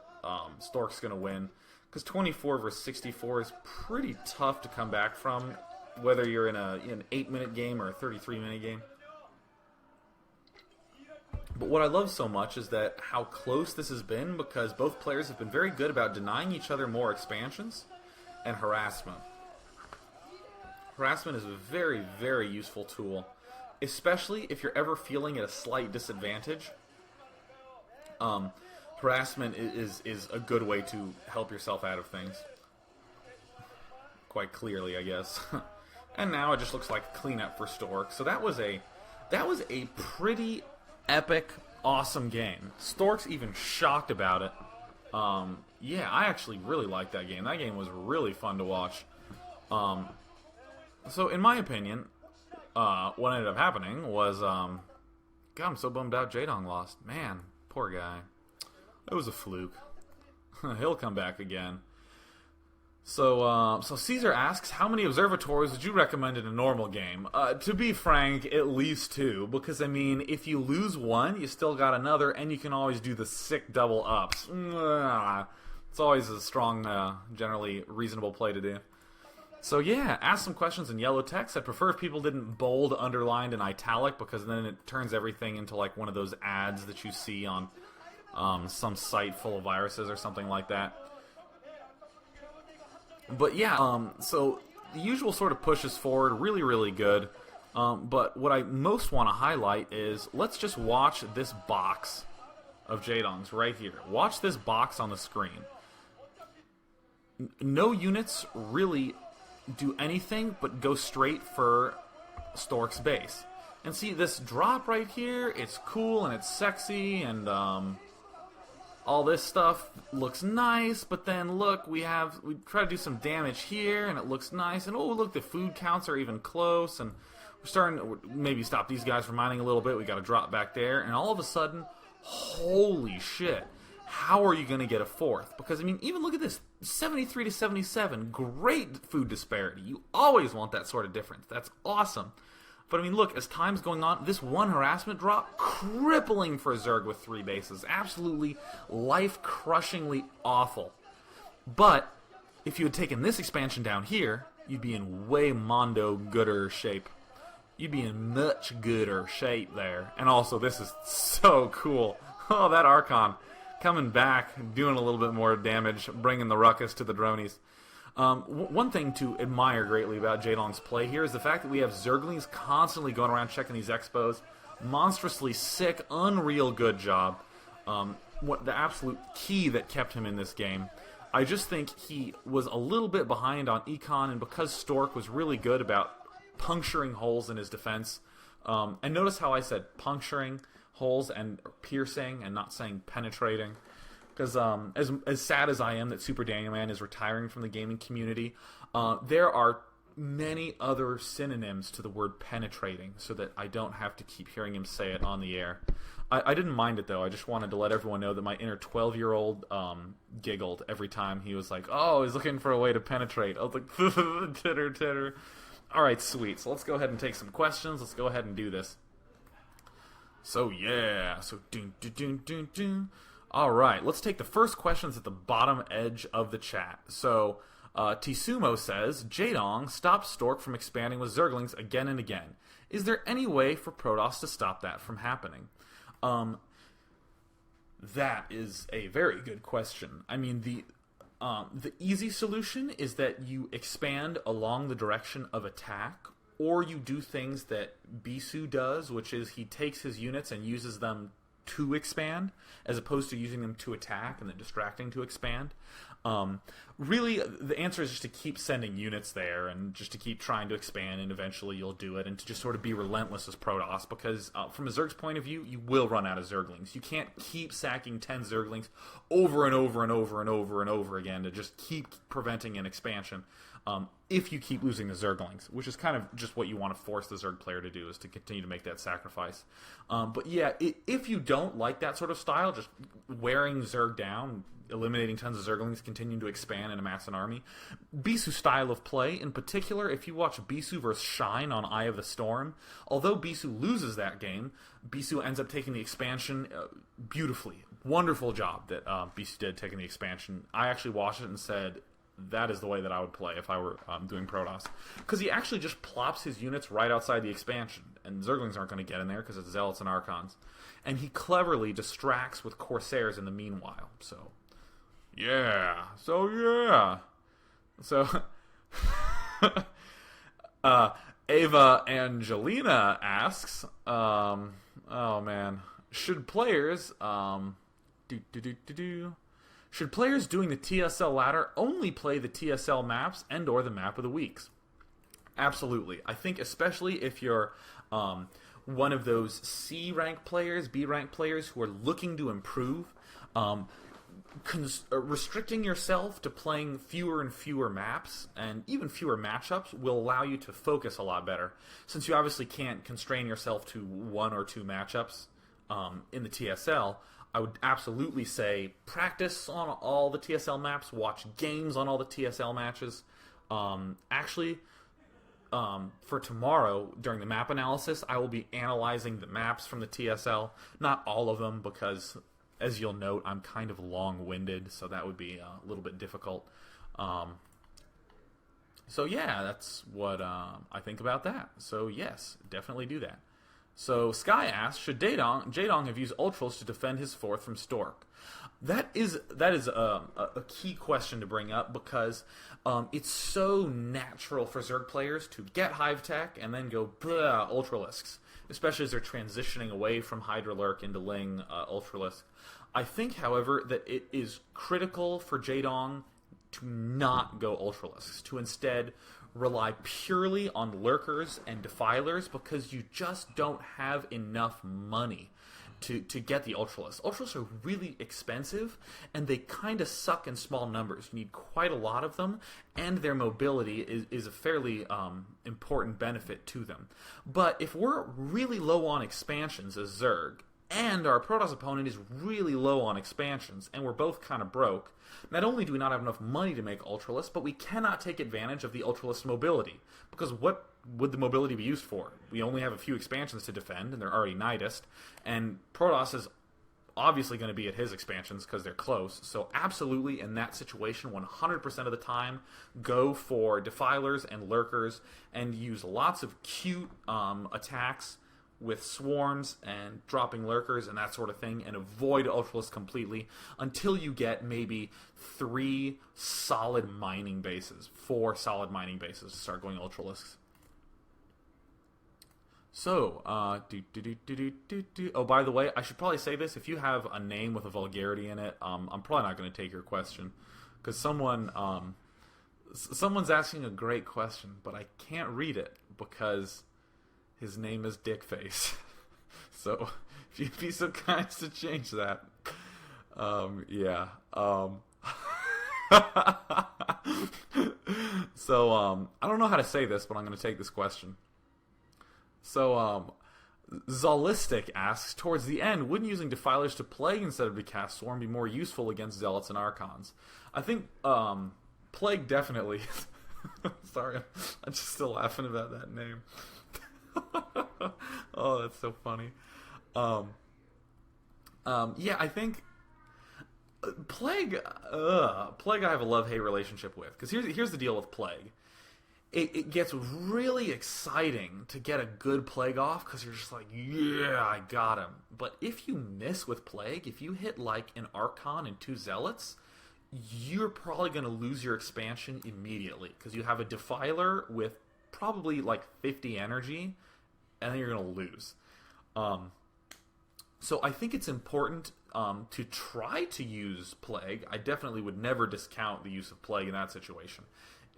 Stork's going to win. Because 24 versus 64 is pretty tough to come back from, whether you're in an 8-minute game or a 33-minute game. But what I love so much is that how close this has been, because both players have been very good about denying each other more expansions and harassment. Harassment is a very, very useful tool, especially if you're ever feeling at a slight disadvantage. Harassment is a good way to help yourself out of things. Quite clearly, I guess. And now it just looks like a cleanup for Stork. So that was a pretty epic, awesome game. Stork's even shocked about it. Yeah, I actually really liked that game. That game was really fun to watch. So in my opinion, what ended up happening was, God, I'm so bummed out Jaedong lost. Man, poor guy. It was a fluke. He'll come back again. So Caesar asks, how many observatories would you recommend in a normal game? To be frank, at least 2, because, I mean, if you lose one, you still got another, and you can always do the sick double ups. It's always a strong, generally reasonable play to do. So yeah, ask some questions in yellow text. I'd prefer if people didn't bold, underlined, and italic, because then it turns everything into like one of those ads that you see on some site full of viruses or something like that. But yeah, so the usual sort of pushes forward, really, really good. But what I most want to highlight is, let's just watch this box of Jaedong's right here. Watch this box on the screen. No units really do anything but go straight for Stork's base. And see, this drop right here, it's cool and it's sexy, and all this stuff looks nice, but then look, we try to do some damage here, and it looks nice, and oh, look, the food counts are even close, and we're starting to maybe stop these guys from mining a little bit. We got to drop back there, and all of a sudden, holy shit, how are you going to get a fourth? Because, I mean, even look at this, 73 to 77, great food disparity. You always want that sort of difference. That's awesome. But, I mean, look, as time's going on, this one harassment drop, crippling for Zerg with 3 bases. Absolutely life-crushingly awful. But, if you had taken this expansion down here, you'd be in way mondo gooder shape. You'd be in much gooder shape there. And also, this is so cool. Oh, that Archon coming back, doing a little bit more damage, bringing the ruckus to the dronies. One thing to admire greatly about Jaedong's play here is the fact that we have Zerglings constantly going around checking these expos. Monstrously sick, unreal good job. What the absolute key that kept him in this game. I just think he was a little bit behind on econ, and because Stork was really good about puncturing holes in his defense, and notice how I said puncturing holes and piercing and not saying penetrating. Because as sad as I am that Super Daniel Man is retiring from the gaming community, there are many other synonyms to the word penetrating, so that I don't have to keep hearing him say it on the air. I didn't mind it, though. I just wanted to let everyone know that my inner 12-year-old giggled every time he was like, oh, he's looking for a way to penetrate. I was like, titter, titter. All right, sweet. So let's go ahead and take some questions. Let's go ahead and do this. So, yeah. So, doon, doon, doon, doon, doon. All right, let's take the first questions at the bottom edge of the chat. So, Tsumo says, Jaedong stopped Stork from expanding with Zerglings again and again. Is there any way for Protoss to stop that from happening? That is a very good question. I mean, the easy solution is that you expand along the direction of attack, or you do things that Bisu does, which is he takes his units and uses them to expand, as opposed to using them to attack and then distracting to expand. Really, the answer is just to keep sending units there and just to keep trying to expand, and eventually you'll do it, and to just sort of be relentless as Protoss, because from a Zerg's point of view, you will run out of Zerglings. You can't keep sacking 10 Zerglings over and over and over and over and over again to just keep preventing an expansion. If you keep losing the Zerglings, which is kind of just what you want to force the Zerg player to do, is to continue to make that sacrifice. But yeah, if you don't like that sort of style, just wearing Zerg down, eliminating tons of Zerglings, continuing to expand and amass an army, Bisu's style of play, in particular, if you watch Bisu vs. Shine on Eye of the Storm, although Bisu loses that game, Bisu ends up taking the expansion beautifully. Wonderful job that Bisu did taking the expansion. I actually watched it and said, that is the way that I would play if I were doing Protoss. Because he actually just plops his units right outside the expansion, and Zerglings aren't going to get in there because it's Zealots and Archons. And he cleverly distracts with Corsairs in the meanwhile. So, yeah. So, uh, Ava Angelina asks, oh man, should players, should players doing the TSL ladder only play the TSL maps and or the map of the weeks? Absolutely. I think especially if you're one of those C rank players, B rank players who are looking to improve, restricting yourself to playing fewer and fewer maps and even fewer matchups will allow you to focus a lot better. Since you obviously can't constrain yourself to one or two matchups in the TSL, I would absolutely say practice on all the TSL maps, watch games on all the TSL matches. For tomorrow, during the map analysis, I will be analyzing the maps from the TSL. Not all of them, because, as you'll note, I'm kind of long-winded, so that would be a little bit difficult. So yeah, that's what I think about that. So yes, definitely do that. So Sky asks, should Jaedong have used Ultras to defend his fourth from Stork? That is a key question to bring up, because it's so natural for Zerg players to get Hive Tech and then go Ultralisks, especially as they're transitioning away from Hydra Lurk into Ling Ultralisk. I think, however, that it is critical for Jaedong to not go Ultralisks, to instead rely purely on Lurkers and Defilers, because you just don't have enough money to get the Ultralisks. Ultralisks are really expensive, and they kind of suck in small numbers. You need quite a lot of them, and their mobility is a fairly important benefit to them. But if we're really low on expansions as Zerg, and our Protoss opponent is really low on expansions, and we're both kind of broke, not only do we not have enough money to make Ultralisks, but we cannot take advantage of the Ultralist mobility. Because what would the mobility be used for? We only have a few expansions to defend, and they're already Nidist, and Protoss is obviously going to be at his expansions because they're close. So absolutely, in that situation, 100% of the time, go for Defilers and Lurkers, and use lots of cute attacks with swarms and dropping Lurkers and that sort of thing, and avoid Ultralisks completely until you get maybe 3 solid mining bases, 4 solid mining bases to start going Ultralisks. So, oh, by the way, I should probably say this. If you have a name with a vulgarity in it, I'm probably not going to take your question, because someone's asking a great question, but I can't read it because his name is Dickface. So, if you'd be so kind as to change that. Yeah. So, I don't know how to say this, but I'm going to take this question. So, Zolistic asks, towards the end, wouldn't using Defilers to Plague instead of to cast Swarm be more useful against Zealots and Archons? I think, Plague definitely. Sorry, I'm just still laughing about that name. Oh, that's so funny. Yeah, I think Plague I have a love-hate relationship with, because here's the deal with Plague. It gets really exciting to get a good Plague off, because you're just like, yeah, I got him. But if you miss with Plague, if you hit like an Archon and 2 Zealots, you're probably going to lose your expansion immediately, because you have a Defiler with probably like 50 energy, and then you're going to lose. So I think it's important to try to use Plague. I definitely would never discount the use of Plague in that situation.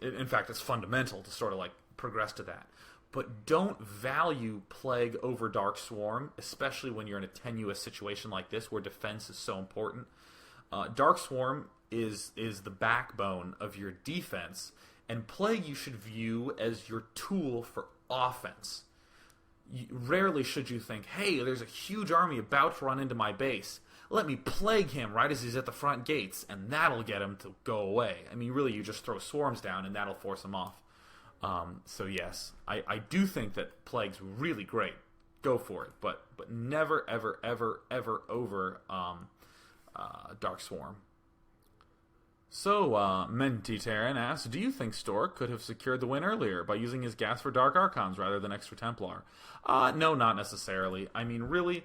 In fact, it's fundamental to sort of like progress to that. But don't value Plague over Dark Swarm, especially when you're in a tenuous situation like this where defense is so important. Dark Swarm is the backbone of your defense, and Plague you should view as your tool for offense. Rarely should you think, hey, there's a huge army about to run into my base. Let me Plague him right as he's at the front gates, and that'll get him to go away. I mean, really, you just throw swarms down, and that'll force him off. So yes, I do think that Plague's really great. Go for it, but never, ever, ever, ever over Dark Swarm. So, Mentiteran asks, do you think Stork could have secured the win earlier by using his gas for Dark Archons rather than Extra Templar? No, not necessarily. I mean, really,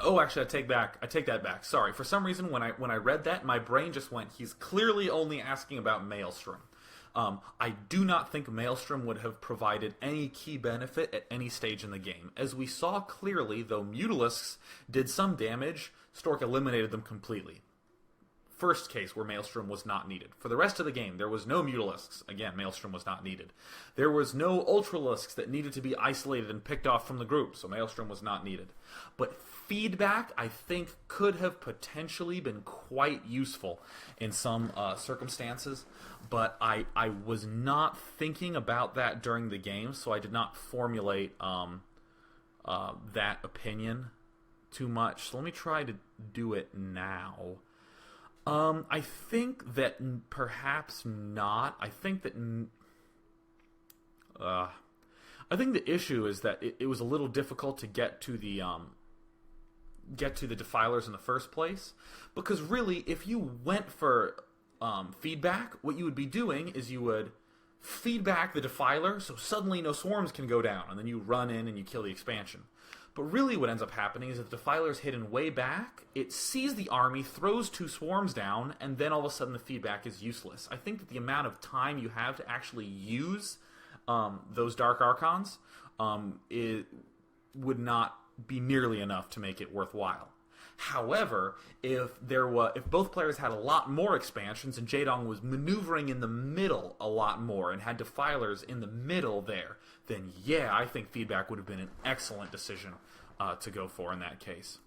Oh, actually, I take that back. Sorry. For some reason, when I read that, my brain just went, he's clearly only asking about Maelstrom. I do not think Maelstrom would have provided any key benefit at any stage in the game. As we saw clearly, though Mutalisks did some damage, Stork eliminated them completely. First case where Maelstrom was not needed. For the rest of the game, there was no Mutalisks. Again, Maelstrom was not needed. There was no Ultralisks that needed to be isolated and picked off from the group, so Maelstrom was not needed. But feedback, I think, could have potentially been quite useful in some circumstances, but I was not thinking about that during the game, so I did not formulate that opinion too much. So let me try to do it now. I think that perhaps not. I think the issue is that it was a little difficult to get to the defilers in the first place, because really, if you went for feedback, what you would be doing is you would feedback the defiler, so suddenly no swarms can go down, and then you run in and you kill the expansion. But really what ends up happening is that the defiler's hidden way back, it sees the army, throws 2 swarms down, and then all of a sudden the feedback is useless. I think that the amount of time you have to actually use those Dark Archons it would not be nearly enough to make it worthwhile. However, if both players had a lot more expansions and Jaedong was maneuvering in the middle a lot more and had defilers in the middle there, then yeah, I think feedback would have been an excellent decision to go for in that case.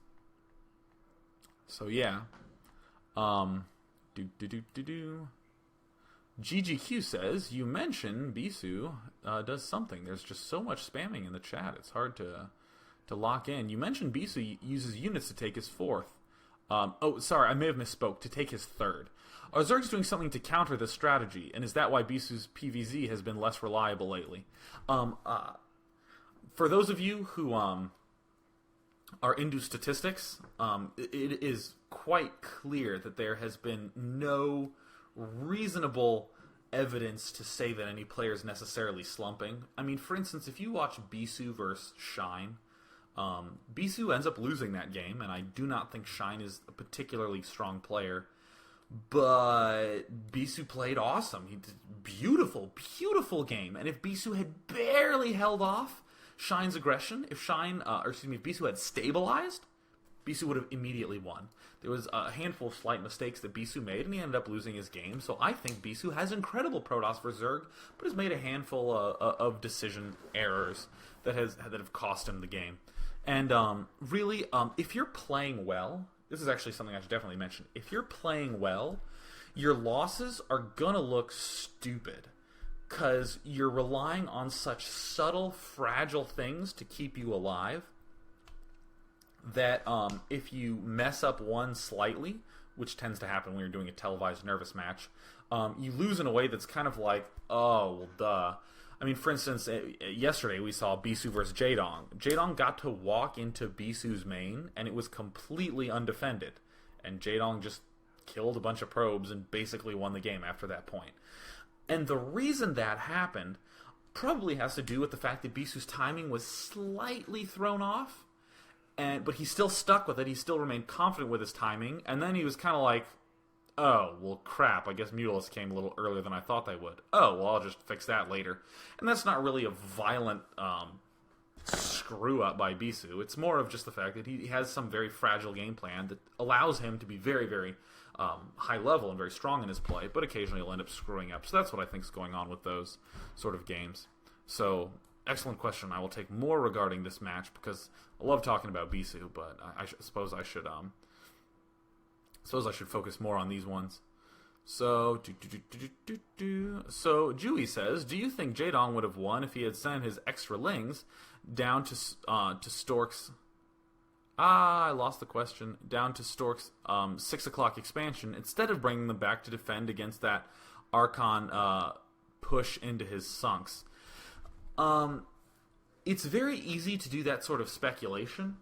So yeah. GGQ says, you mentioned Bisu does something. There's just so much spamming in the chat. It's hard to lock in. You mentioned Bisu uses units to take his 4th. Oh, sorry, I may have misspoke. To take his 3rd. Are Zerg's doing something to counter this strategy? And is that why Bisu's PVZ has been less reliable lately? For those of you who are into statistics, it is quite clear that there has been no reasonable evidence to say that any player is necessarily slumping. I mean, for instance, if you watch Bisu versus Shine, Bisu ends up losing that game, and I do not think Shine is a particularly strong player. But Bisu played awesome. He did beautiful game. And if Bisu had barely held off Shine's aggression, if Bisu had stabilized, Bisu would have immediately won. There was a handful of slight mistakes that Bisu made, and he ended up losing his game. So I think Bisu has incredible Protoss for Zerg, but has made a handful of decision errors that have cost him the game. And really, if you're playing well, this is actually something I should definitely mention. If you're playing well, your losses are gonna look stupid, because you're relying on such subtle, fragile things to keep you alive that if you mess up one slightly, which tends to happen when you're doing a televised nervous match, you lose in a way that's kind of like, oh, well, duh. I mean, for instance, yesterday we saw Bisu versus Jaedong. Jaedong got to walk into Bisu's main, and it was completely undefended. And Jaedong just killed a bunch of probes and basically won the game after that point. And the reason that happened probably has to do with the fact that Bisu's timing was slightly thrown off, but he still stuck with it. He still remained confident with his timing, and then he was kind of like, oh, well, crap, I guess Mutalisks came a little earlier than I thought they would. Oh, well, I'll just fix that later. And that's not really a violent screw-up by Bisu. It's more of just the fact that he has some very fragile game plan that allows him to be very, very high level and very strong in his play, but occasionally he'll end up screwing up. So that's what I think is going on with those sort of games. So, excellent question. I will take more regarding this match, because I love talking about Bisu, but I suppose I should focus more on these ones. So, So, Dewey says, do you think Jaedong would have won if he had sent his extra lings down to Stork's... I lost the question. Down to Stork's 6 o'clock expansion, instead of bringing them back to defend against that Archon push into his sunks? It's very easy to do that sort of speculation.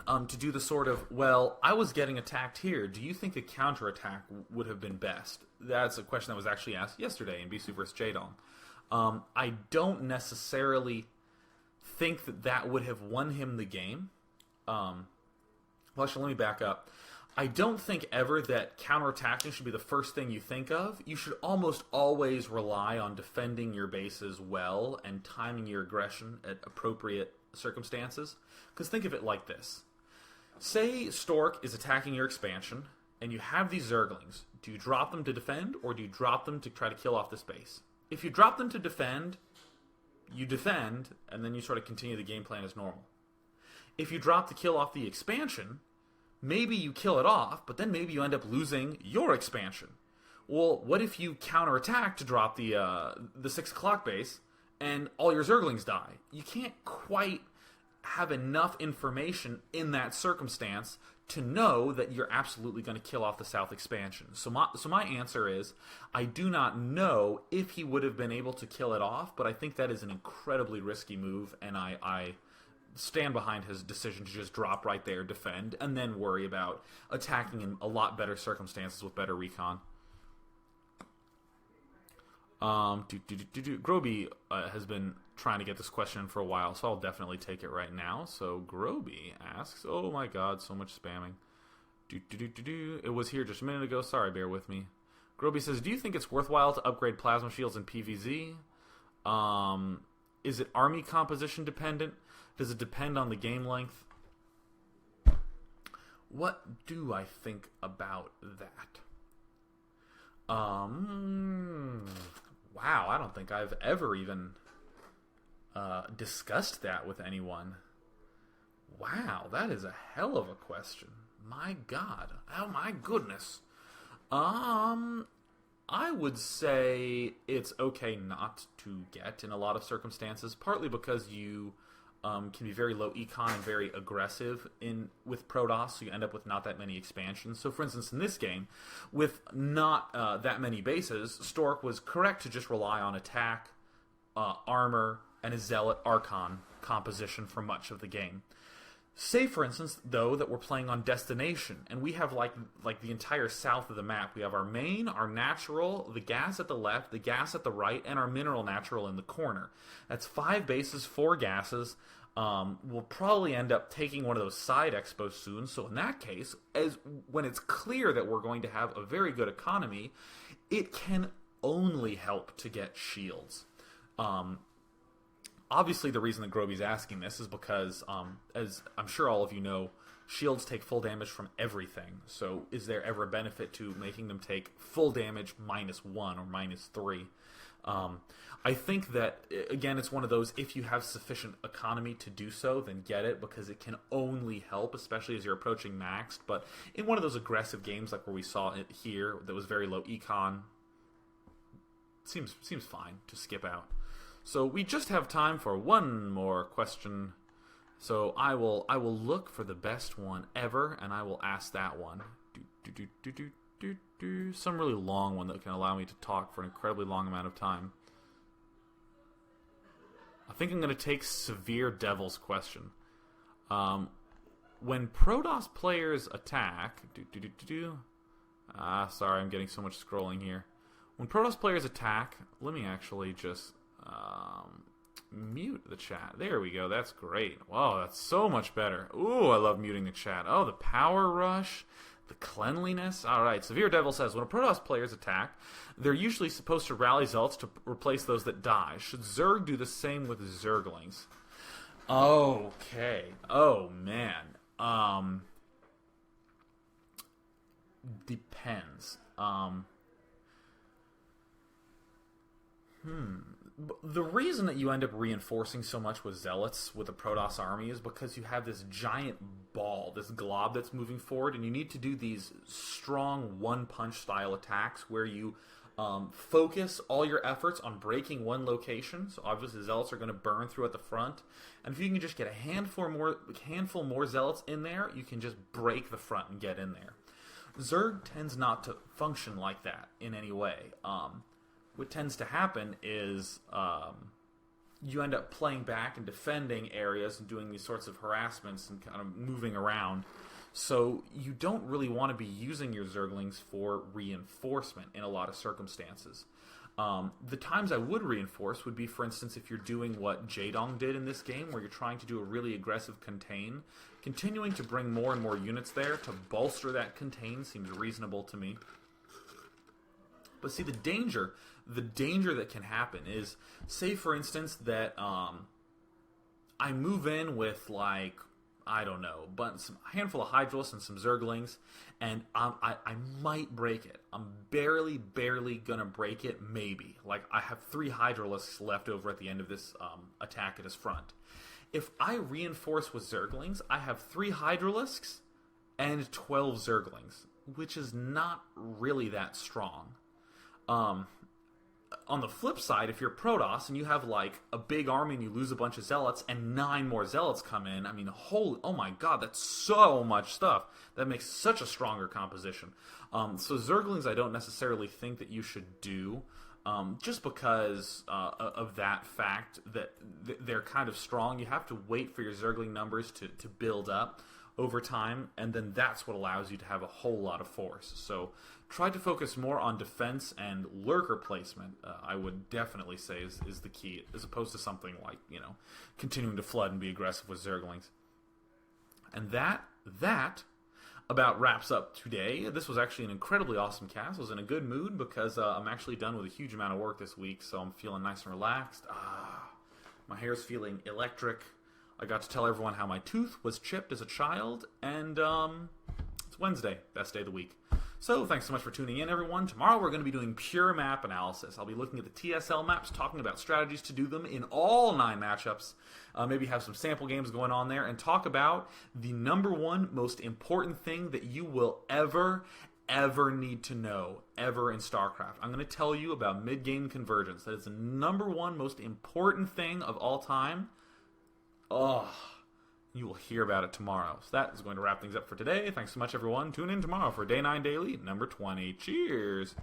To do the sort of, well, I was getting attacked here. Do you think a counterattack would have been best? That's a question that was actually asked yesterday in Bisu vs. Jaedong. I don't necessarily think that that would have won him the game. Well, actually, let me back up. I don't think ever that counterattacking should be the first thing you think of. You should almost always rely on defending your bases well and timing your aggression at appropriate circumstances. Because think of it like this. Say Stork is attacking your expansion, and you have these Zerglings. Do you drop them to defend, or do you drop them to try to kill off this base? If you drop them to defend, you defend, and then you sort of continue the game plan as normal. If you drop to kill off the expansion, maybe you kill it off, but then maybe you end up losing your expansion. Well, what if you counterattack to drop the 6 o'clock base, and all your Zerglings die? You can't quite have enough information in that circumstance to know that you're absolutely going to kill off the south expansion. So my answer is, I do not know if he would have been able to kill it off, but I think that is an incredibly risky move, and I stand behind his decision to just drop right there, defend, and then worry about attacking in a lot better circumstances with better recon. Groby has been trying to get this question for a while, so I'll definitely take it right now. So Groby asks, oh my god, so much spamming. It was here just a minute ago, sorry, bear with me. Groby says, do you think it's worthwhile to upgrade plasma shields in PvZ? Is it army composition dependent? Does it depend on the game length? What do I think about that? Wow, I don't think I've ever even discussed that with anyone. Wow, that is a hell of a question. My God. Oh my goodness. I would say it's okay not to get in a lot of circumstances, partly because you can be very low econ and very aggressive with Protoss, so you end up with not that many expansions. So, for instance, in this game, with not that many bases, Stork was correct to just rely on attack, armor, and a Zealot Archon composition for much of the game. Say, for instance, though, that we're playing on Destination, and we have, like the entire south of the map. We have our main, our natural, the gas at the left, the gas at the right, and our mineral natural in the corner. That's 5 bases, 4 gases. We'll probably end up taking one of those side expos soon, so in that case, when it's clear that we're going to have a very good economy, it can only help to get shields. Obviously, the reason that Groby's asking this is because, as I'm sure all of you know, shields take full damage from everything. So is there ever a benefit to making them take full damage -1 or -3? I think that, again, it's one of those, if you have sufficient economy to do so, then get it, because it can only help, especially as you're approaching maxed. But in one of those aggressive games like where we saw it here that was very low econ, seems fine to skip out. So we just have time for one more question. So I will look for the best one ever, and I will ask that one. Some really long one that can allow me to talk for an incredibly long amount of time. I think I'm going to take Severe Devil's question. When Protoss players attack... sorry, I'm getting so much scrolling here. When Protoss players attack, let me actually just... mute the chat. There we go. That's great. Wow, that's so much better. Ooh, I love muting the chat. Oh, the power rush, the cleanliness. All right, Severe Devil says, when a Protoss players attack, they're usually supposed to rally Zealots to replace those that die. Should Zerg do the same with Zerglings? Okay. Oh, man. Depends. The reason that you end up reinforcing so much with Zealots with a Protoss army is because you have this giant ball, this glob that's moving forward, and you need to do these strong one-punch style attacks where you focus all your efforts on breaking one location. So obviously Zealots are going to burn through at the front, and if you can just get a handful more Zealots in there, you can just break the front and get in there. Zerg tends not to function like that in any way. What tends to happen is you end up playing back and defending areas and doing these sorts of harassments and kind of moving around. So you don't really want to be using your Zerglings for reinforcement in a lot of circumstances. The times I would reinforce would be, for instance, if you're doing what Jaedong did in this game, where you're trying to do a really aggressive contain. Continuing to bring more and more units there to bolster that contain seems reasonable to me. But see, the danger that can happen is, say for instance that I move in with, like, I don't know, but a handful of Hydralisks and some Zerglings, and I might break it. I'm barely gonna break it, maybe. Like, I have 3 Hydralisks left over at the end of this attack at his front. If I reinforce with Zerglings, I have 3 Hydralisks and 12 Zerglings, which is not really that strong. On the flip side, if you're Protoss and you have, like, a big army and you lose a bunch of Zealots and 9 more Zealots come in, I mean, oh my god, that's so much stuff. That makes such a stronger composition. So Zerglings I don't necessarily think that you should do, just because of that fact that they're kind of strong. You have to wait for your Zergling numbers to build up over time, and then that's what allows you to have a whole lot of force. So try to focus more on defense and lurker placement, I would definitely say is the key, as opposed to something like, continuing to flood and be aggressive with Zerglings. And that about wraps up today. This was actually an incredibly awesome cast. I was in a good mood because I'm actually done with a huge amount of work this week, so I'm feeling nice and relaxed. My hair's feeling electric. I got to tell everyone how my tooth was chipped as a child, and it's Wednesday, best day of the week. So thanks so much for tuning in, everyone. Tomorrow we're going to be doing pure map analysis. I'll be looking at the TSL maps, talking about strategies to do them in all 9 matchups. Maybe have some sample games going on there, and talk about the #1 most important thing that you will ever need to know ever in StarCraft. I'm going to tell you about mid-game convergence. That is the #1 most important thing of all time. You will hear about it tomorrow. So that is going to wrap things up for today. Thanks so much, everyone. Tune in tomorrow for Day 9 Daily, number 20. Cheers!